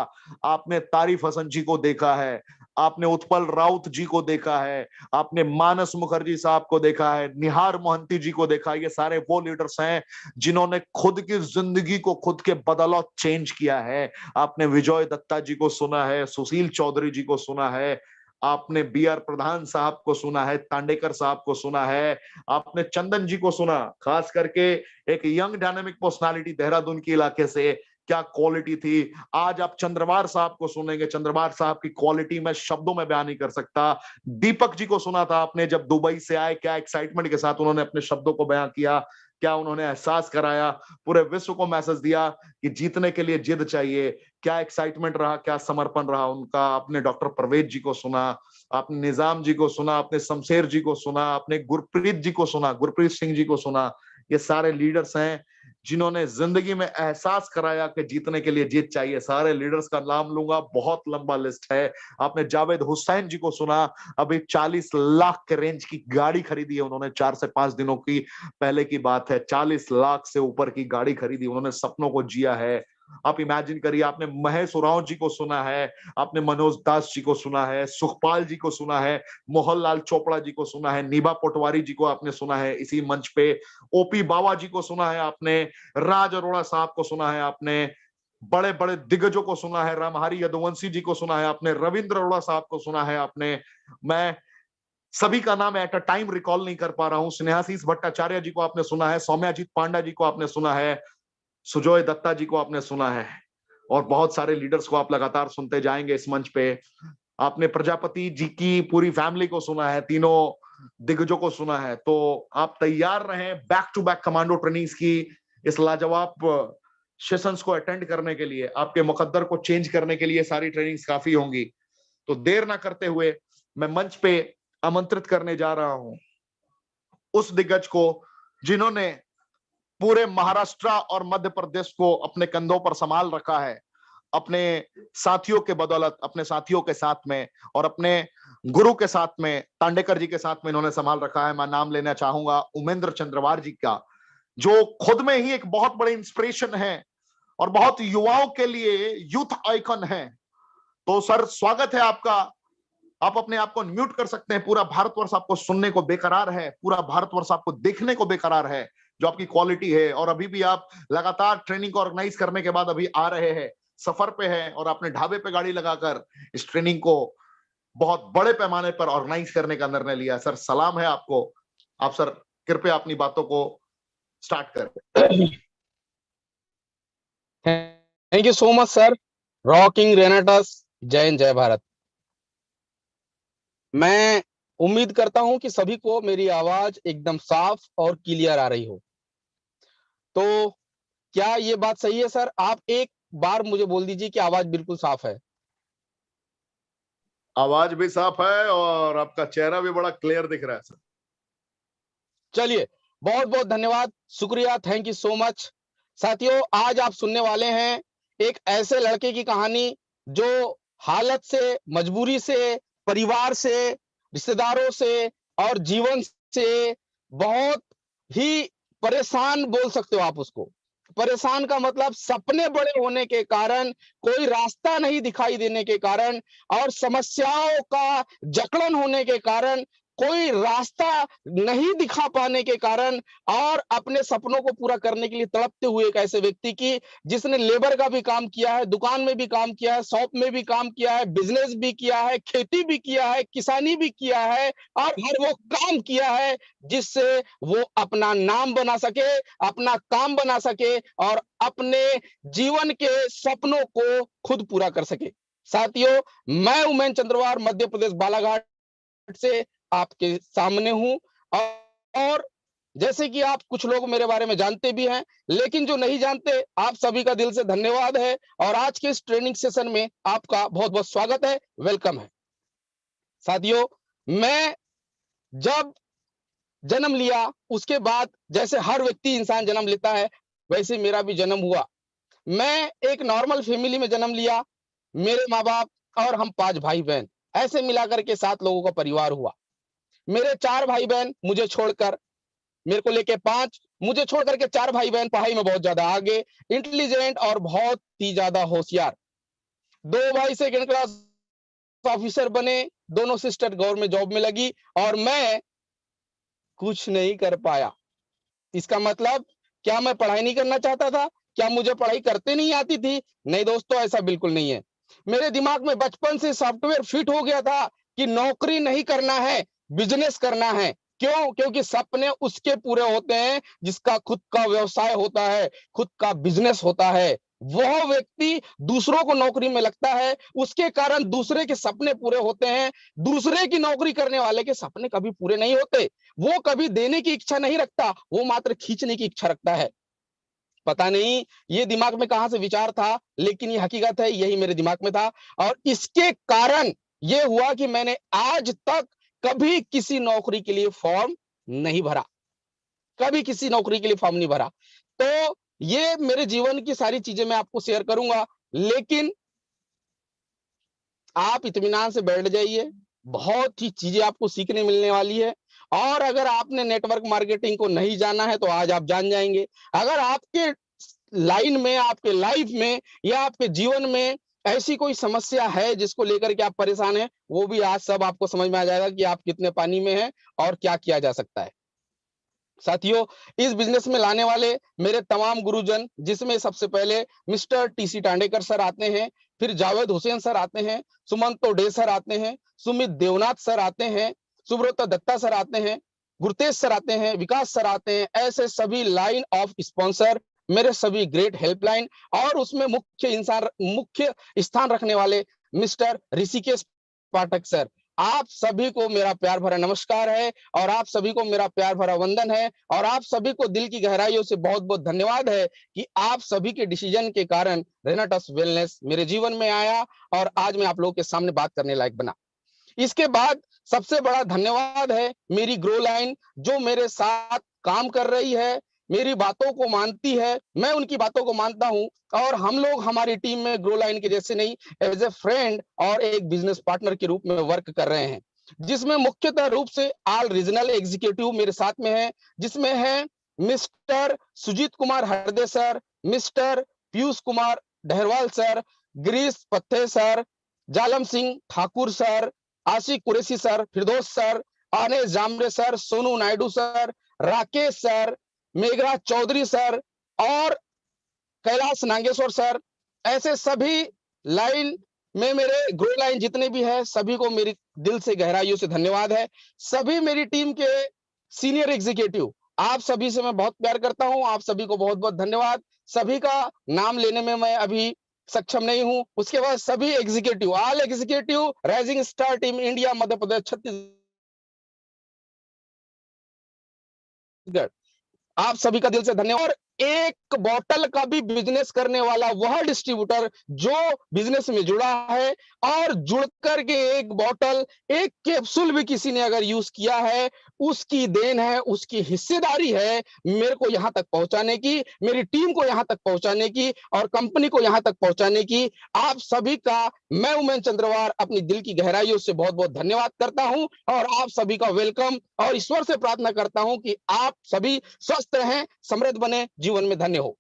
आपने तारिफ हसन जी को देखा है, आपने उत्पल राउत जी को देखा है, आपने मानस मुखर्जी साहब को देखा है, निहार मोहंती जी को देखा है। ये सारे वो लीडर्स हैं जिन्होंने खुद की जिंदगी को खुद के बदौलत चेंज किया है। आपने विजय दत्ता जी को सुना है, सुशील चौधरी जी को सुना है, आपने बी आर प्रधान साहब को सुना है, तांडेकर साहब को सुना है, आपने चंदन जी को सुना, खास करके एक यंग डायनेमिक पर्सनालिटी देहरादून के इलाके से। क्या क्वालिटी थी। आज आप चंद्रवार साहब को सुनेंगे, चंद्रवार साहब की क्वालिटी मैं शब्दों में बयान नहीं कर सकता। दीपक जी को सुना था आपने, जब दुबई से आए, क्या एक्साइटमेंट के साथ उन्होंने अपने शब्दों को बयान किया, क्या उन्होंने एहसास कराया, पूरे विश्व को मैसेज दिया कि जीतने के लिए जिद चाहिए। क्या एक्साइटमेंट रहा, क्या समर्पण रहा उनका। आपने डॉक्टर परवेज जी को सुना, आपने निजाम जी को सुना, आपने शमशेर जी को सुना, आपने गुरप्रीत जी को सुना, गुरप्रीत सिंह जी को सुना। ये सारे लीडर्स हैं जिन्होंने जिंदगी में एहसास कराया कि जीतने के लिए जीत चाहिए। सारे लीडर्स का नाम लूंगा, बहुत लंबा लिस्ट है। आपने जावेद हुसैन जी को सुना, अभी 40 लाख के रेंज की गाड़ी खरीदी है उन्होंने, 4 से 5 दिनों की पहले की बात है। 40 लाख से ऊपर की गाड़ी खरीदी उन्होंने, सपनों को जिया है। आप इमेजिन करिए। आपने महेश उरांव जी को सुना है, आपने मनोज दास जी को सुना है, सुखपाल जी को सुना है, मोहनलाल चोपड़ा जी को सुना है, नीबा पटवारी जी को आपने सुना है इसी मंच पे, ओपी बाबा जी को सुना है आपने, राज अरोड़ा साहब को सुना है आपने, बड़े बड़े दिग्गजों को सुना है, रामहरि यदुवंशी जी को सुना है आपने, रविंद्र अरोड़ा साहब को सुना है आपने। मैं सभी का नाम एट अ टाइम रिकॉल नहीं कर पा रहा हूं। स्नेहाशीष भट्टाचार्य जी को आपने सुना है, सौम्याजीत पांडा जी को आपने सुना है, सुजोय दत्ता जी को आपने सुना है, और बहुत सारे लीडर्स को आप लगातार सुनते जाएंगे इस मंच पे। आपने प्रजापति जी की पूरी फैमिली को सुना है, तीनों दिग्गजों को सुना है। तो आप तैयार रहें back to back commando trainings की इस लाजवाब सेशंस को अटेंड करने के लिए। आपके मुकद्दर को चेंज करने के लिए सारी ट्रेनिंग्स काफी होंगी। तो देर ना करते हुए मैं मंच पे आमंत्रित करने जा रहा हूं उस दिग्गज को जिन्होंने पूरे महाराष्ट्र और मध्य प्रदेश को अपने कंधों पर संभाल रखा है, अपने साथियों के बदौलत, अपने साथियों के साथ में और अपने गुरु के साथ में, तांडेकर जी के साथ में इन्होंने संभाल रखा है। मैं नाम लेना चाहूंगा उमेंद्र चंद्रवार जी का, जो खुद में ही एक बहुत बड़े इंस्पिरेशन है और बहुत युवाओं के लिए यूथ आइकन है। तो सर, स्वागत है आपका। आप अपने आप को म्यूट कर सकते हैं। पूरा भारतवर्ष आपको सुनने को बेकरार है, पूरा भारतवर्ष आपको देखने को बेकरार है, जो आपकी क्वालिटी है। और अभी भी आप लगातार ट्रेनिंग को ऑर्गेनाइज करने के बाद अभी आ रहे हैं, सफर पे है, और आपने ढाबे पे गाड़ी लगाकर इस ट्रेनिंग को बहुत बड़े पैमाने पर ऑर्गेनाइज करने का निर्णय लिया। सर, सलाम है आपको। आप सर कृपया अपनी बातों को स्टार्ट करें। Thank you so much sir. Rocking रेनेटस, जय हिंद, जय भारत। मैं उम्मीद करता हूं कि सभी को मेरी आवाज एकदम साफ और क्लियर आ रही हो। तो क्या ये बात सही है सर? आप एक बार मुझे बोल दीजिए कि आवाज बिल्कुल साफ है। आवाज भी साफ है और आपका चेहरा भी बड़ा क्लियर दिख रहा है सर। चलिए, बहुत बहुत धन्यवाद, शुक्रिया, थैंक यू सो मच। साथियों, आज आप सुनने वाले हैं एक ऐसे लड़के की कहानी जो हालत से, मजबूरी से, परिवार से, रिश्तेदारों से और जीवन से बहुत ही परेशान बोल सकते हो आप उसको। परेशान का मतलब सपने बड़े होने के कारण, कोई रास्ता नहीं दिखाई देने के कारण और समस्याओं का जकड़न होने के कारण, कोई रास्ता नहीं दिखा पाने के कारण और अपने सपनों को पूरा करने के लिए तड़पते हुए एक ऐसे व्यक्ति की जिसने लेबर का भी काम किया है, दुकान में भी काम किया है, शॉप में भी काम किया है, बिजनेस भी किया है, खेती भी किया है, किसानी भी किया है और हर वो काम किया है जिससे वो अपना नाम बना सके, अपना काम बना सके और अपने जीवन के सपनों को खुद पूरा कर सके। साथियों, मैं उमेन चंद्रवार मध्य प्रदेश बालाघाट से आपके सामने हूं और जैसे कि आप कुछ लोग मेरे बारे में जानते भी हैं, लेकिन जो नहीं जानते, आप सभी का दिल से धन्यवाद है और आज के इस ट्रेनिंग सेशन में आपका बहुत-बहुत स्वागत है, वेलकम है। साथियों, मैं जब जन्म लिया, उसके बाद जैसे हर व्यक्ति इंसान जन्म लेता है, वैसे मेरा भी जन्म हुआ। मैं एक नॉर्मल फैमिली में जन्म लिया, मेरे माँ-बाप और हम 5 भाई-बहन, ऐसे मिलाकर के 7 लोगों का परिवार हुआ। मेरे 4 भाई-बहन मुझे छोड़कर, मेरे को लेके 5, मुझे छोड़ करके 4 भाई-बहन पढ़ाई में बहुत ज़्यादा आगे, इंटेलिजेंट और बहुत ही ज़्यादा होशियार। 2 भाई सेकंड क्लास ऑफिसर बने, दोनों सिस्टर गवर्नमेंट जॉब में लगी और मैं कुछ नहीं कर पाया। इसका मतलब क्या मैं पढ़ाई नहीं करना चाहता था? क्या मुझे पढ़ाई करते नहीं आती थी? नहीं दोस्तों, ऐसा बिल्कुल नहीं है। मेरे दिमाग में बचपन से सॉफ्टवेयर फिट हो गया था कि नौकरी नहीं करना है, बिजनेस करना है। क्यों? क्योंकि सपने उसके पूरे होते हैं जिसका खुद का व्यवसाय होता है, खुद का बिजनेस होता है। वह व्यक्ति दूसरों को नौकरी में लगता है, उसके कारण दूसरे के सपने पूरे होते हैं। दूसरे की नौकरी करने वाले के सपने कभी पूरे नहीं होते। वो कभी देने की इच्छा नहीं रखता, वो मात्र खींचने की इच्छा रखता है। पता नहीं ये दिमाग में कहां से विचार था, लेकिन ये हकीकत है, यही मेरे दिमाग में था और इसके कारण ये हुआ कि मैंने आज तक कभी किसी नौकरी के लिए फॉर्म नहीं भरा, कभी किसी नौकरी के लिए फॉर्म नहीं भरा। तो ये मेरे जीवन की सारी चीजें मैं आपको शेयर करूंगा, लेकिन आप इत्मीनान से बैठ जाइए, बहुत ही चीजें आपको सीखने मिलने वाली है और अगर आपने नेटवर्क मार्केटिंग को नहीं जाना है, तो आज आप जान जाएंगे। अगर आपके लाइन में, आपके लाइफ में या आपके जीवन में ऐसी कोई समस्या है जिसको लेकर के आप परेशान हैं, वो भी आज सब आपको समझ में आ जाएगा कि आप कितने पानी में हैं और क्या किया जा सकता है। साथियों, इस बिजनेस में लाने वाले मेरे तमाम गुरुजन, जिसमें सबसे पहले मिस्टर टीसी टांडेकर सर आते हैं, फिर जावेद हुसैन सर आते हैं, सुमंत तोडे सर आते हैं, सुमित देवनाथ सर आते हैं, सुब्रता दत्ता सर आते हैं, गुरतेज सर आते हैं, विकास सर आते हैं। ऐसे सभी लाइन ऑफ स्पॉन्सर, मेरे सभी ग्रेट हेल्पलाइन और उसमें मुख्य स्थान रखने वाले मिस्टर ऋषिकेश पाठक सर, आप सभी को मेरा प्यार भरा नमस्कार है और आप सभी को मेरा प्यार भरा वंदन है और आप सभी को दिल की गहराइयों से बहुत-बहुत धन्यवाद है कि आप सभी के डिसीजन के कारण रेनाटस वेलनेस मेरे जीवन में आया और आज मैं आप लोगों के सामने बात करने लायक बना। इसके बाद सबसे बड़ा धन्यवाद है मेरी ग्रो लाइन, जो मेरे साथ काम कर रही है, मेरी बातों को मानती है, मैं उनकी बातों को मानता हूं और हम लोग हमारी टीम में ग्रो लाइन के जैसे नहीं, एज ए फ्रेंड और एक बिजनेस पार्टनर के रूप में वर्क कर रहे हैं, जिसमें मुख्यतः रूप से ऑल रीजनल एग्जीक्यूटिव मेरे साथ में है, जिसमें है mister Sujit Kumar Harde sir, mister Piyush Kumar Dahrwal sir, Girish Patthe sir, Jalam Singh Thakur sir, Ashiq Qureshi sir, Firdaus sir, Anes Jamre sir, Sonu Naidu sir, Rakesh sir, Meghraj Chaudhary sir और कैलाश नागेश्वर सर। ऐसे सभी लाइन में मेरे ग्रो लाइन जितने भी है, सभी को मेरी दिल से गहराइयों से धन्यवाद है। सभी मेरी टीम के सीनियर एग्जीक्यूटिव, आप सभी से मैं बहुत प्यार करता हूं, आप सभी को बहुत-बहुत धन्यवाद। सभी का नाम लेने में मैं अभी सक्षम नहीं हूं। उसके बाद सभी executive, all executive rising star team India, Madhya Pradesh, Chhattisgarh, आप सभी का दिल से धन्यवाद। एक बॉटल का भी बिजनेस करने वाला वह डिस्ट्रीब्यूटर जो बिजनेस में जुड़ा है, और जुड़ करके एक बॉटल, एक कैप्सूल भी किसी ने अगर यूज किया है, उसकी देन है, उसकी हिस्सेदारी है मेरे को यहां तक पहुंचाने की, मेरी टीम को यहां तक पहुंचाने की, और कंपनी को यहां तक पहुंचाने की। आप सभी का मैं उमेश चंद्रवार अपनी दिल की गहराइयों से बहुत बहुत धन्यवाद करता हूं, और आप सभी का वेलकम, और ईश्वर से प्रार्थना करता हूं कि आप सभी स्वस्थ रहें, समृद्ध बने, जीवन में धन्य हो।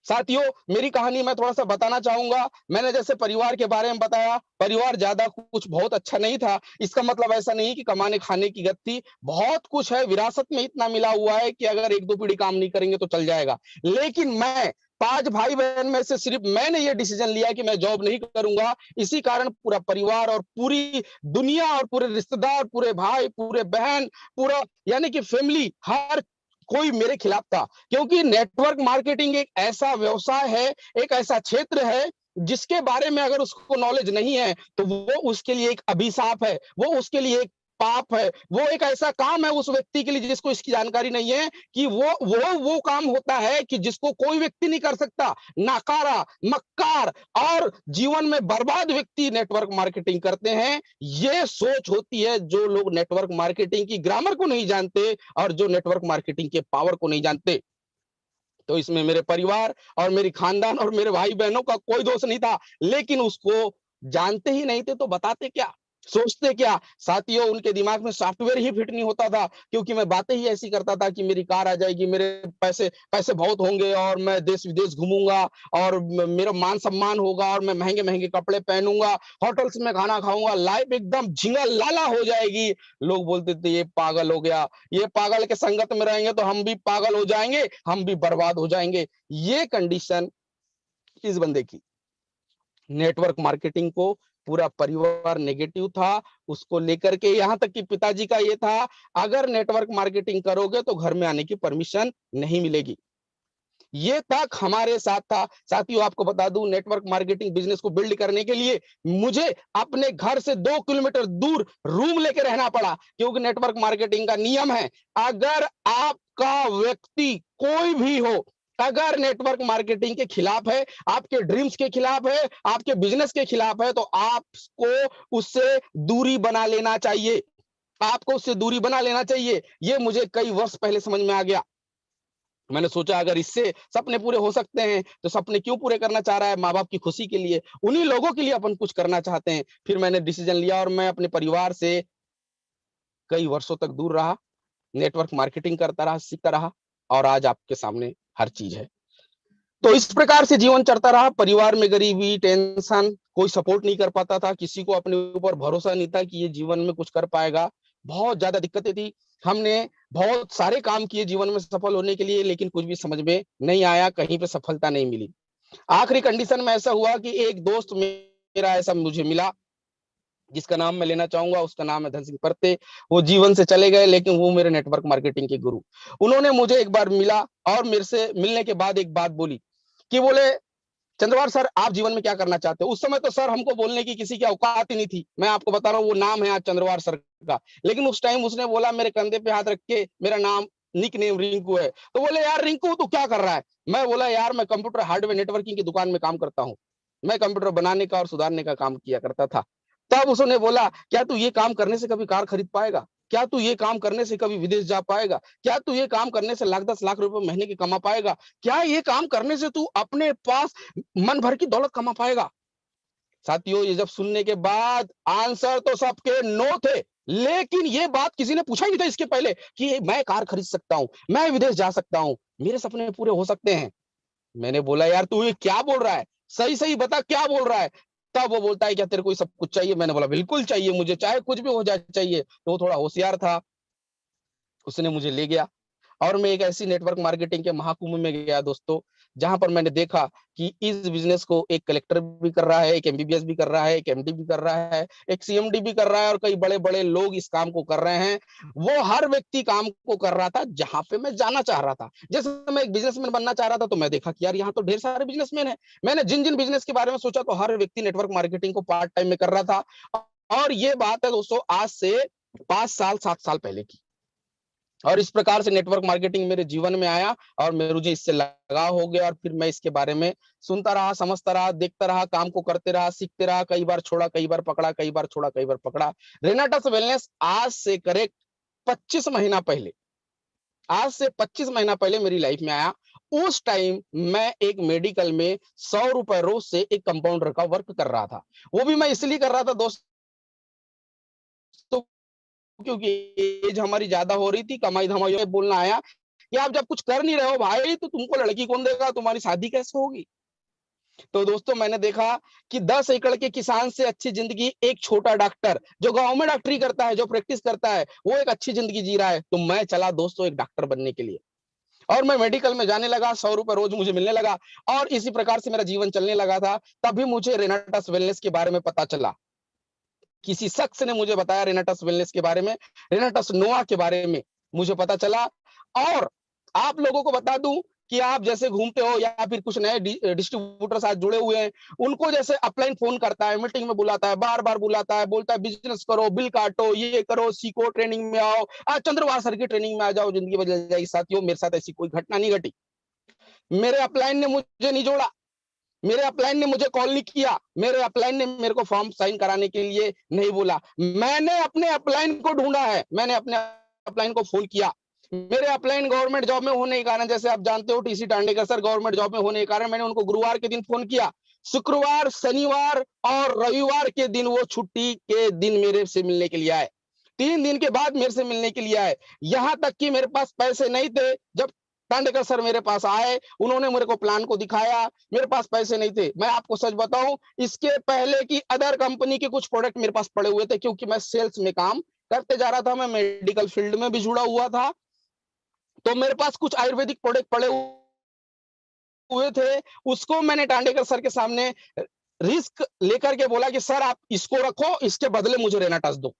साथियों, मेरी कहानी मैं थोड़ा सा बताना चाहूंगा। मैंने जैसे परिवार के बारे में बताया, परिवार ज्यादा कुछ बहुत अच्छा नहीं था। इसका मतलब ऐसा नहीं कि कमाने खाने की गत थी, बहुत कुछ है, विरासत में इतना मिला हुआ है कि अगर एक दो पीढ़ी काम नहीं करेंगे तो चल जाएगा। लेकिन मैं 5 भाई बहन में से सिर्फ मैंने ये डिसीजन लिया कि मैं जॉब नहीं करूंगा। इसी कारण पूरा परिवार और पूरी दुनिया और पूरे रिश्तेदार, पूरे भाई, पूरे बहन, पूरा यानी कि फैमिली, हर कोई मेरे खिलाफ था। क्योंकि नेटवर्क मार्केटिंग एक ऐसा व्यवसाय है, एक ऐसा क्षेत्र है जिसके बारे में अगर उसको नॉलेज नहीं है तो वो उसके लिए एक अभिशाप है, वो उसके लिए एक पाप है, वो एक ऐसा काम है उस व्यक्ति के लिए जिसको इसकी जानकारी नहीं है कि वो काम होता है कि जिसको कोई व्यक्ति नहीं कर सकता। नाकारा, मक्कार और जीवन में बर्बाद व्यक्ति नेटवर्क मार्केटिंग करते हैं। ये सोच होती है जो लोग नेटवर्क मार्केटिंग की ग्रामर को नहीं जानते और जो नेटवर्क मार्केटिंग के पावर को नहीं जानते। तो इसमें मेरे परिवार और मेरी खानदान और मेरे भाई बहनों का कोई दोष नहीं था, लेकिन उसको जानते ही नहीं थे तो बताते क्या, सोचते क्या। साथियों, उनके दिमाग में सॉफ्टवेयर ही फिट नहीं होता था, क्योंकि मैं बातें ही ऐसी करता था कि मेरी कार आ जाएगी, मेरे पैसे पैसे बहुत होंगे और मैं देश विदेश घूमूंगा, और मेरा मान सम्मान होगा, और मैं महंगे महंगे कपड़े पहनूंगा, होटल्स में खाना खाऊंगा, लाइफ एकदम झिंगा लाला हो जाएगी। लोग बोलते थे ये पागल हो गया, ये पागल के संगत में रहेंगे तो हम भी पागल हो जाएंगे, हम भी बर्बाद हो जाएंगे। ये कंडीशन इस बंदे की। नेटवर्क मार्केटिंग को पूरा परिवार नेगेटिव था, उसको लेकर के यहां तक कि पिताजी का ये था, अगर नेटवर्क मार्केटिंग करोगे तो घर में आने की परमिशन नहीं मिलेगी। ये तक हमारे साथ था। साथियों, आपको बता दूं, नेटवर्क मार्केटिंग बिजनेस को बिल्ड करने के लिए मुझे अपने घर से 2 किलोमीटर दूर रूम लेके रहना पड़ा, क्योंकि नेटवर्क मार्केटिंग का नियम है, अगर आपका व्यक्ति कोई भी हो, अगर नेटवर्क मार्केटिंग के खिलाफ है, आपके ड्रीम्स के खिलाफ है, आपके बिजनेस के खिलाफ है, तो आपको उससे दूरी बना लेना चाहिए, आपको उससे दूरी बना लेना चाहिए। ये मुझे कई वर्ष पहले समझ में आ गया। मैंने सोचा अगर इससे सपने पूरे हो सकते हैं तो सपने क्यों पूरे करना चाह रहा है, माँ बाप की खुशी के लिए, उन्हीं लोगों के लिए अपन कुछ करना चाहते हैं। फिर मैंने डिसीजन लिया और मैं अपने परिवार से कई वर्षों तक दूर रहा, नेटवर्क मार्केटिंग करता रहा, सीखता रहा, और आज आपके सामने हर चीज है। तो इस प्रकार से जीवन चलता रहा। परिवार में गरीबी, टेंशन, कोई सपोर्ट नहीं कर पाता था, किसी को अपने ऊपर भरोसा नहीं था कि ये जीवन में कुछ कर पाएगा। बहुत ज्यादा दिक्कतें थी। हमने बहुत सारे काम किए जीवन में सफल होने के लिए, लेकिन कुछ भी समझ में नहीं आया, कहीं पे सफलता नहीं मिली। आखिरी कंडीशन में ऐसा हुआ कि एक दोस्त मेरा ऐसा मुझे मिला, जिसका नाम मैं लेना चाहूंगा, उसका नाम है धन सिंह परते। वो जीवन से चले गए, लेकिन वो मेरे नेटवर्क मार्केटिंग के गुरु। उन्होंने मुझे एक बार मिला और मेरे से मिलने के बाद एक बात बोली कि बोले, चंद्रवार सर, आप जीवन में क्या करना चाहते हो? उस समय तो सर हमको बोलने की किसी की औकात ही नहीं थी। मैं आपको बता रहा हूँ, वो नाम है आज चंद्रवार सर का। लेकिन उस टाइम उसने बोला, मेरे कंधे पे हाथ रख के, मेरा नाम निक नेम रिंकू है। तो बोले, यार रिंकू तू क्या कर रहा है? मैं बोला, यार मैं कंप्यूटर हार्डवेयर नेटवर्किंग की दुकान में काम करता हूँ। मैं कंप्यूटर बनाने का और सुधारने का काम किया करता था। तब उसने बोला, क्या तू ये काम करने से कभी कार खरीद पाएगा? क्या तू ये काम करने से कभी विदेश जा पाएगा? क्या तू ये काम करने से लाख 10 लाख रुपए महीने की कमा पाएगा? क्या ये काम करने से तू अपने पास मन भर की दौलत कमा पाएगा? साथियों, ये जब सुनने के बाद आंसर तो सबके नो थे, लेकिन ये बात किसी ने पूछा ही नहीं था इसके पहले कि मैं कार खरीद सकता हूं, मैं विदेश जा सकता हूं, मेरे सपने पूरे हो सकते हैं। मैंने बोला, यार तू ये क्या बोल रहा है? सही सही बता, क्या बोल रहा है? तब वो बोलता है, क्या तेरे को सब कुछ चाहिए? मैंने बोला, बिल्कुल चाहिए मुझे, चाहे कुछ भी हो जाए चाहिए। तो वो थोड़ा होशियार था, उसने मुझे ले गया और मैं एक ऐसी नेटवर्क मार्केटिंग के महाकुंभ में गया दोस्तों, जहां पर मैंने देखा कि इस बिजनेस को एक कलेक्टर भी कर रहा है, एक एमबीबीएस भी कर रहा है, एक एमडी भी कर रहा है, एक सीएमडी भी कर रहा है, और कई बड़े बड़े लोग इस काम को कर रहे हैं। वो हर व्यक्ति काम को कर रहा था जहां पे मैं जाना चाह रहा था। जैसे मैं एक बिजनेसमैन बनना चाह रहा था, तो मैं देखा कि यार यहाँ तो ढेर सारे बिजनेसमैन है। मैंने जिन जिन बिजनेस के बारे में सोचा, तो हर व्यक्ति नेटवर्क मार्केटिंग को पार्ट टाइम में कर रहा था। और ये बात है दोस्तों, आज से 5 साल 7 साल पहले की। और इस प्रकार से नेटवर्क मार्केटिंग मेरे जीवन में आया और मुझे इससे लगाव हो गया और फिर मैं इसके बारे में सुनता रहा, समझता रहा, देखता रहा, काम को करते रहा, सीखते रहा, कई बार छोड़ा, कई बार पकड़ा, कई बार छोड़ा, कई बार पकड़ा। रेनाटस वेलनेस आज से करेक्ट 25 महीना पहले, आज से 25 महीना पहले मेरी लाइफ में आया। उस टाइम मैं एक मेडिकल में 100 रुपए रोज से एक कंपाउंडर का वर्क कर रहा था। वो भी मैं इसलिए कर रहा था दोस्तों क्योंकि एज हमारी ज्यादा हो रही थी, कमाई धमाई में बोलना आया कि आप जब कुछ कर नहीं रहे हो भाई तो तुमको लड़की कौन देगा, तुम्हारी शादी कैसे होगी। तो दोस्तों मैंने देखा कि 10 एकड़ के किसान से अच्छी जिंदगी एक छोटा डॉक्टर जो गांव में डॉक्टरी करता है, जो प्रैक्टिस करता है, वो एक अच्छी जिंदगी जी रहा है। तो मैं चला दोस्तों एक डॉक्टर बनने के लिए और मैं मेडिकल में जाने लगा, 100 रुपए रोज मुझे मिलने लगा और इसी प्रकार से मेरा जीवन चलने लगा था। तभी मुझे रेनाटस वेलनेस के बारे में पता चला। किसी शख्स ने मुझे बताया रेनाटस वेलनेस के बारे में, रेनाटस नोआ के बारे में मुझे पता चला। और आप लोगों को बता दूं कि आप जैसे घूमते हो या फिर कुछ नए डिस्ट्रीब्यूटर साथ जुड़े हुए हैं, उनको जैसे अपलाइन फोन करता है, मीटिंग में बुलाता है, बार बार बुलाता है, बोलता है बिजनेस करो, बिल काटो, ये करो, सीखो, ट्रेनिंग में आओ, आज चंद्रवार सर की ट्रेनिंग में आ जाओ, जिंदगी बदल जाएगी। साथियों मेरे साथ ऐसी कोई घटना नहीं घटी। मेरे अपलाइन ने मुझे नहीं जोड़ा, मेरे अपलाइन ने मुझे कॉल नहीं किया, मेरे अपलाइन ने मेरे को फॉर्म साइन कराने के लिए नहीं बोला। मैंने अपने अपलाइन को ढूंढा है, मैंने अपने अपलाइन को फोन किया। मेरे अपलाइन गवर्नमेंट जॉब में होने के कारण, जैसे आप जानते हो TC Tandekar sir government job में होने के कारण, मैंने उनको गुरुवार के दिन फोन किया। शुक्रवार, शनिवार और रविवार के दिन वो छुट्टी के दिन मेरे से मिलने के लिए आए। 3 दिन के बाद मेरे से मिलने के लिए आए। यहां तक कि मेरे पास पैसे नहीं थे। जब टांडेकर सर मेरे पास आए, उन्होंने मेरे को प्लान को दिखाया, मेरे पास पैसे नहीं थे। मैं आपको सच बताऊं, इसके पहले की अदर कंपनी के कुछ प्रोडक्ट मेरे पास पड़े हुए थे, क्योंकि मैं सेल्स में काम करते जा रहा था, मैं मेडिकल फील्ड में भी जुड़ा हुआ था। तो मेरे पास कुछ आयुर्वेदिक प्रोडक्ट पड़े हुए थे। उसको मैंने टांडेकर सर के सामने रिस्क लेकर के बोला कि सर आप इसको रखो, इसके बदले मुझे रेनाटस दो।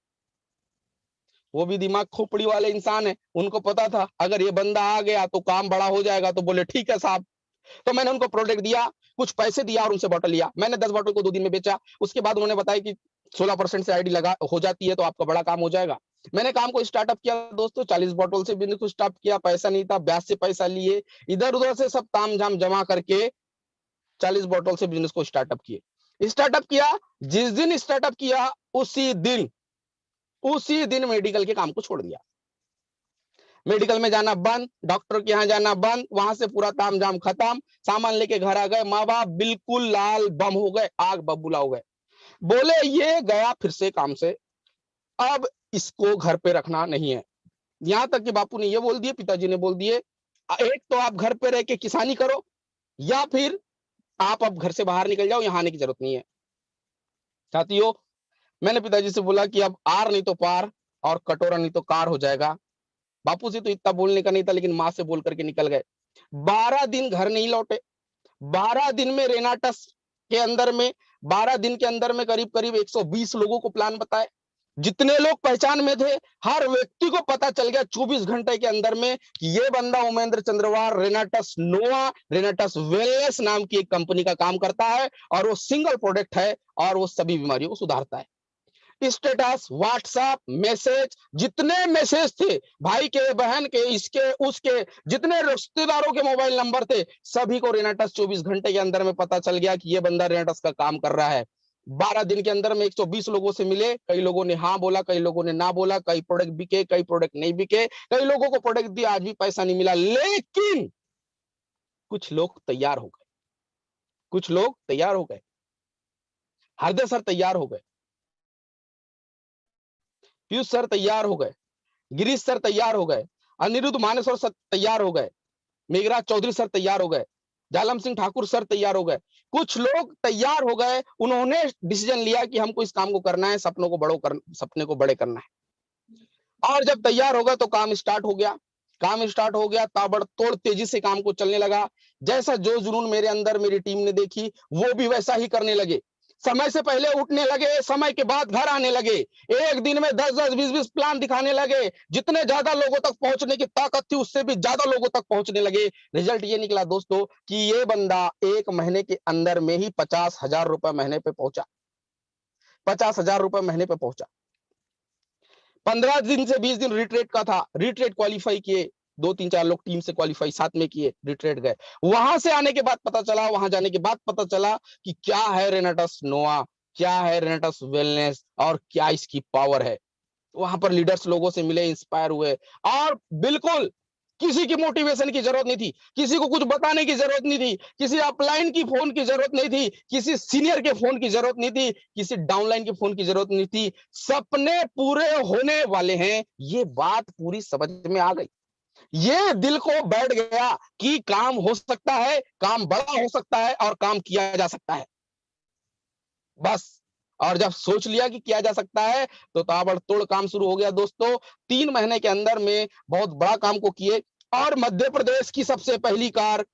वो भी दिमाग खोपड़ी वाले इंसान है, उनको पता था अगर ये बंदा आ गया तो काम बड़ा हो जाएगा। तो बोले ठीक है साहब। तो मैंने उनको प्रोडक्ट दिया, कुछ पैसे दिया और उनसे बॉटल लिया। मैंने 10 बॉटल को 2 दिन में बेचा। उसके बाद उन्होंने बताया कि 16% से आईडी लगा हो जाती है तो आपका बड़ा काम हो जाएगा। मैंने काम को स्टार्टअप किया दोस्तों, 40 बॉटल से बिजनेस को स्टार्ट किया। पैसा नहीं था, ब्याज से पैसा लिए, इधर उधर से सब ताम झाम जमा करके 40 बॉटल से बिजनेस को स्टार्टअप किए। स्टार्टअप किया, जिस दिन स्टार्टअप किया उसी दिन मेडिकल के काम को छोड़ दिया। मेडिकल में जाना बंद, डॉक्टर के यहाँ जाना बंद, वहां से पूरा ताम झाम खत्म। सामान लेके घर आ गए। माँ बाप बिल्कुल लाल बम हो गए, आग बबूला हो गए। बोले ये गया फिर से काम से, अब इसको घर पे रखना नहीं है। यहां तक कि बापू ने ये बोल दिए, पिताजी ने बोल दिए, एक तो आप घर पे रह के किसानी करो या फिर आप अब घर से बाहर निकल जाओ, यहाँ आने की जरूरत नहीं है। साथियों मैंने पिताजी से बोला कि अब आर नहीं तो पार और कटोरा नहीं तो कार हो जाएगा। बापू से तो इतना बोलने का नहीं था, लेकिन माँ से बोल करके निकल गए। 12 दिन घर नहीं लौटे। 12 दिन में रेनाटस के अंदर में 12 दिन के अंदर में करीब करीब 120 लोगों को प्लान बताए। जितने लोग पहचान में थे हर व्यक्ति को पता चल गया 24 घंटे के अंदर में कि ये बंदा उमेंद्र चंद्रवार रेनाटस नोआ, रेनाटस वेलनेस नाम की एक कंपनी का काम करता है और वो सिंगल प्रोडक्ट है और वो सभी बीमारियों को सुधारता है। स्टेटस, व्हाट्सएप मैसेज, जितने मैसेज थे भाई के, बहन के, इसके उसके, जितने रिश्तेदारों के मोबाइल नंबर थे, सभी को रेनाटस 24 घंटे के अंदर में पता चल गया कि ये बंदा रेनाटस का काम कर रहा है। 12 दिन के अंदर में 120 लोगों से मिले। कई लोगों ने हाँ बोला, कई लोगों ने ना बोला, कई प्रोडक्ट बिके, कई प्रोडक्ट नहीं बिके, कई लोगों को प्रोडक्ट दिया आज भी पैसा नहीं मिला। लेकिन कुछ लोग तैयार हो गए, कुछ लोग तैयार हो गए। हरदे सर तैयार हो गए, पीयूष सर तैयार हो गए, गिरीश सर तैयार हो गए, अनिरुद्ध मानेसर सर तैयार हो गए, मेघराज चौधरी सर तैयार हो गए, जालम सिंह ठाकुर सर तैयार हो गए। कुछ लोग तैयार हो गए, उन्होंने डिसीजन लिया कि हमको इस काम को करना है, सपने को बड़े करना है। और जब तैयार हो गए तो काम स्टार्ट हो गया। काम स्टार्ट हो गया, ताबड़तोड़ तेजी से काम को चलने लगा। जैसा जो जुनून मेरे अंदर मेरी टीम ने देखी, वो भी वैसा ही करने लगे। समय से पहले उठने लगे, समय के बाद घर आने लगे। एक दिन में 10-10, 20-20 प्लान दिखाने लगे। जितने ज्यादा लोगों तक पहुंचने की ताकत थी उससे भी ज्यादा लोगों तक पहुंचने लगे। रिजल्ट ये निकला दोस्तों कि ये बंदा 1 महीने के अंदर में ही 50,000 रुपए महीने पे पहुंचा। 50,000 रुपए महीने पे पहुंचा। 15 दिन से 20 दिन रिट्रेट का था, रिट्रेट क्वालिफाई किए, 2-3-4 लोग टीम से क्वालिफाई साथ में किए, रिट्रेट गए। वहां से आने के बाद पता चला, वहां जाने के बाद पता चला कि क्या है रेनाटस नोआ, क्या है रेनाटस वेलनेस और क्या इसकी पावर है। वहां पर लीडर्स लोगों से मिले, इंस्पायर हुए और बिल्कुल किसी की मोटिवेशन की जरूरत नहीं थी, किसी को कुछ बताने की जरूरत नहीं थी, किसी अपलाइन की फोन की जरूरत नहीं थी, किसी सीनियर के फोन की जरूरत नहीं थी, किसी डाउनलाइन के फोन की जरूरत नहीं थी। सपने पूरे होने वाले हैं, ये बात पूरी समझ में आ गई। ये दिल को बैठ गया कि काम हो सकता है, काम बड़ा हो सकता है और काम किया जा सकता है। बस, और जब सोच लिया कि किया जा सकता है तो ताबड़तोड़ काम शुरू हो गया दोस्तों। 3 महीने के अंदर में बहुत बड़ा काम को किए और मध्य प्रदेश की सबसे पहली कार,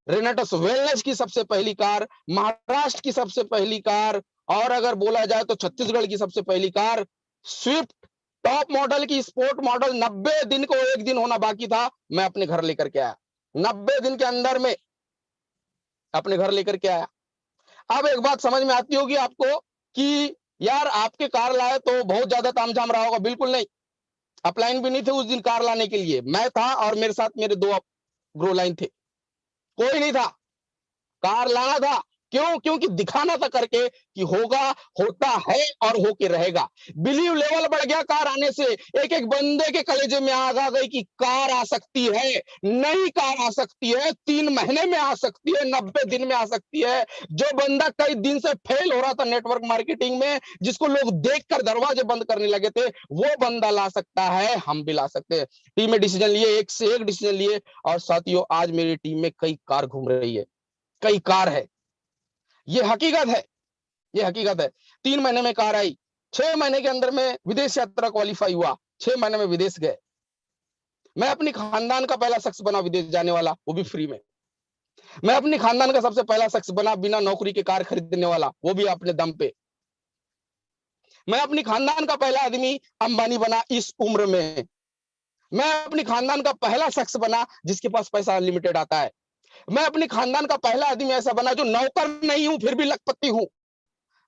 रेनेटस वेलनेस की सबसे पहली कार, महाराष्ट्र की सबसे पहली कार और अगर बोला जाए तो छत्तीसगढ़ की सबसे पहली कार स्विफ्ट टॉप मॉडल की स्पोर्ट मॉडल 90 दिन को 1 दिन होना बाकी था, मैं अपने घर लेकर के आया। 90 दिन के अंदर में अपने घर लेकर के आया। अब एक बात समझ में आती होगी आपको कि यार आपके कार लाए तो बहुत ज्यादा तामझाम रहा होगा। बिल्कुल नहीं, अपलाइन भी नहीं थे उस दिन कार लाने के लिए, मैं था और मेरे साथ मेरे 2 ग्रो लाइन थे, कोई नहीं था। कार लाना था, क्यों? क्योंकि दिखाना था करके कि होगा, होता है और होके रहेगा। बिलीव लेवल बढ़ गया कार आने से। एक एक बंदे के कलेजे में आग आ गई कि कार आ सकती है, नई कार आ सकती है, 3 महीने में आ सकती है, 90 दिन में आ सकती है। जो बंदा कई दिन से फेल हो रहा था नेटवर्क मार्केटिंग में, जिसको लोग देखकर दरवाजे बंद करने लगे थे, वो बंदा ला सकता है, हम भी ला सकते हैं। टीम में डिसीजन लिए, एक से एक डिसीजन लिए और साथियों आज मेरी टीम में कई कार घूम रही है, कई कार है। ये हकीकत है, ये हकीकत है। 3 महीने में कार आई, 6 महीने के अंदर में विदेश यात्रा क्वालिफाई हुआ, 6 महीने में विदेश गए। मैं अपनी खानदान का पहला शख्स बना विदेश जाने वाला, वो भी फ्री में। मैं अपनी खानदान का सबसे पहला शख्स बना बिना नौकरी के कार खरीदने वाला, वो भी अपने दम पे। मैं अपनी खानदान का पहला आदमी अंबानी बना इस उम्र में। मैं अपनी खानदान का पहला शख्स बना जिसके पास पैसा अनलिमिटेड आता है। मैं अपनी खानदान का पहला आदमी ऐसा बना जो नौकर नहीं हूं फिर भी लखपति हूं।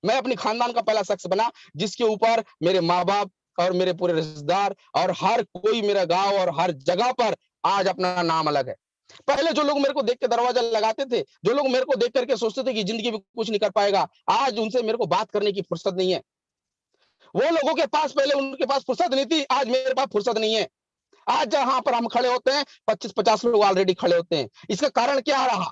मैं अपनी खानदान का पहला शख्स बना जिसके ऊपर मेरे माँ बाप और मेरे पूरे रिश्तेदार और हर कोई मेरा गांव और हर जगह पर आज अपना नाम अलग है। पहले जो लोग मेरे को देख के दरवाजा लगाते थे, जो लोग मेरे को देख करके सोचते थे कि जिंदगी में कुछ नहीं कर पाएगा, आज उनसे मेरे को बात करने की फुर्सत नहीं है। वो लोगों के पास पहले उनके पास फुर्सत नहीं थी, आज मेरे पास फुर्सत नहीं है। आज जहां पर हम खड़े होते हैं 25-50 लोग ऑलरेडी खड़े होते हैं। इसका कारण क्या रहा?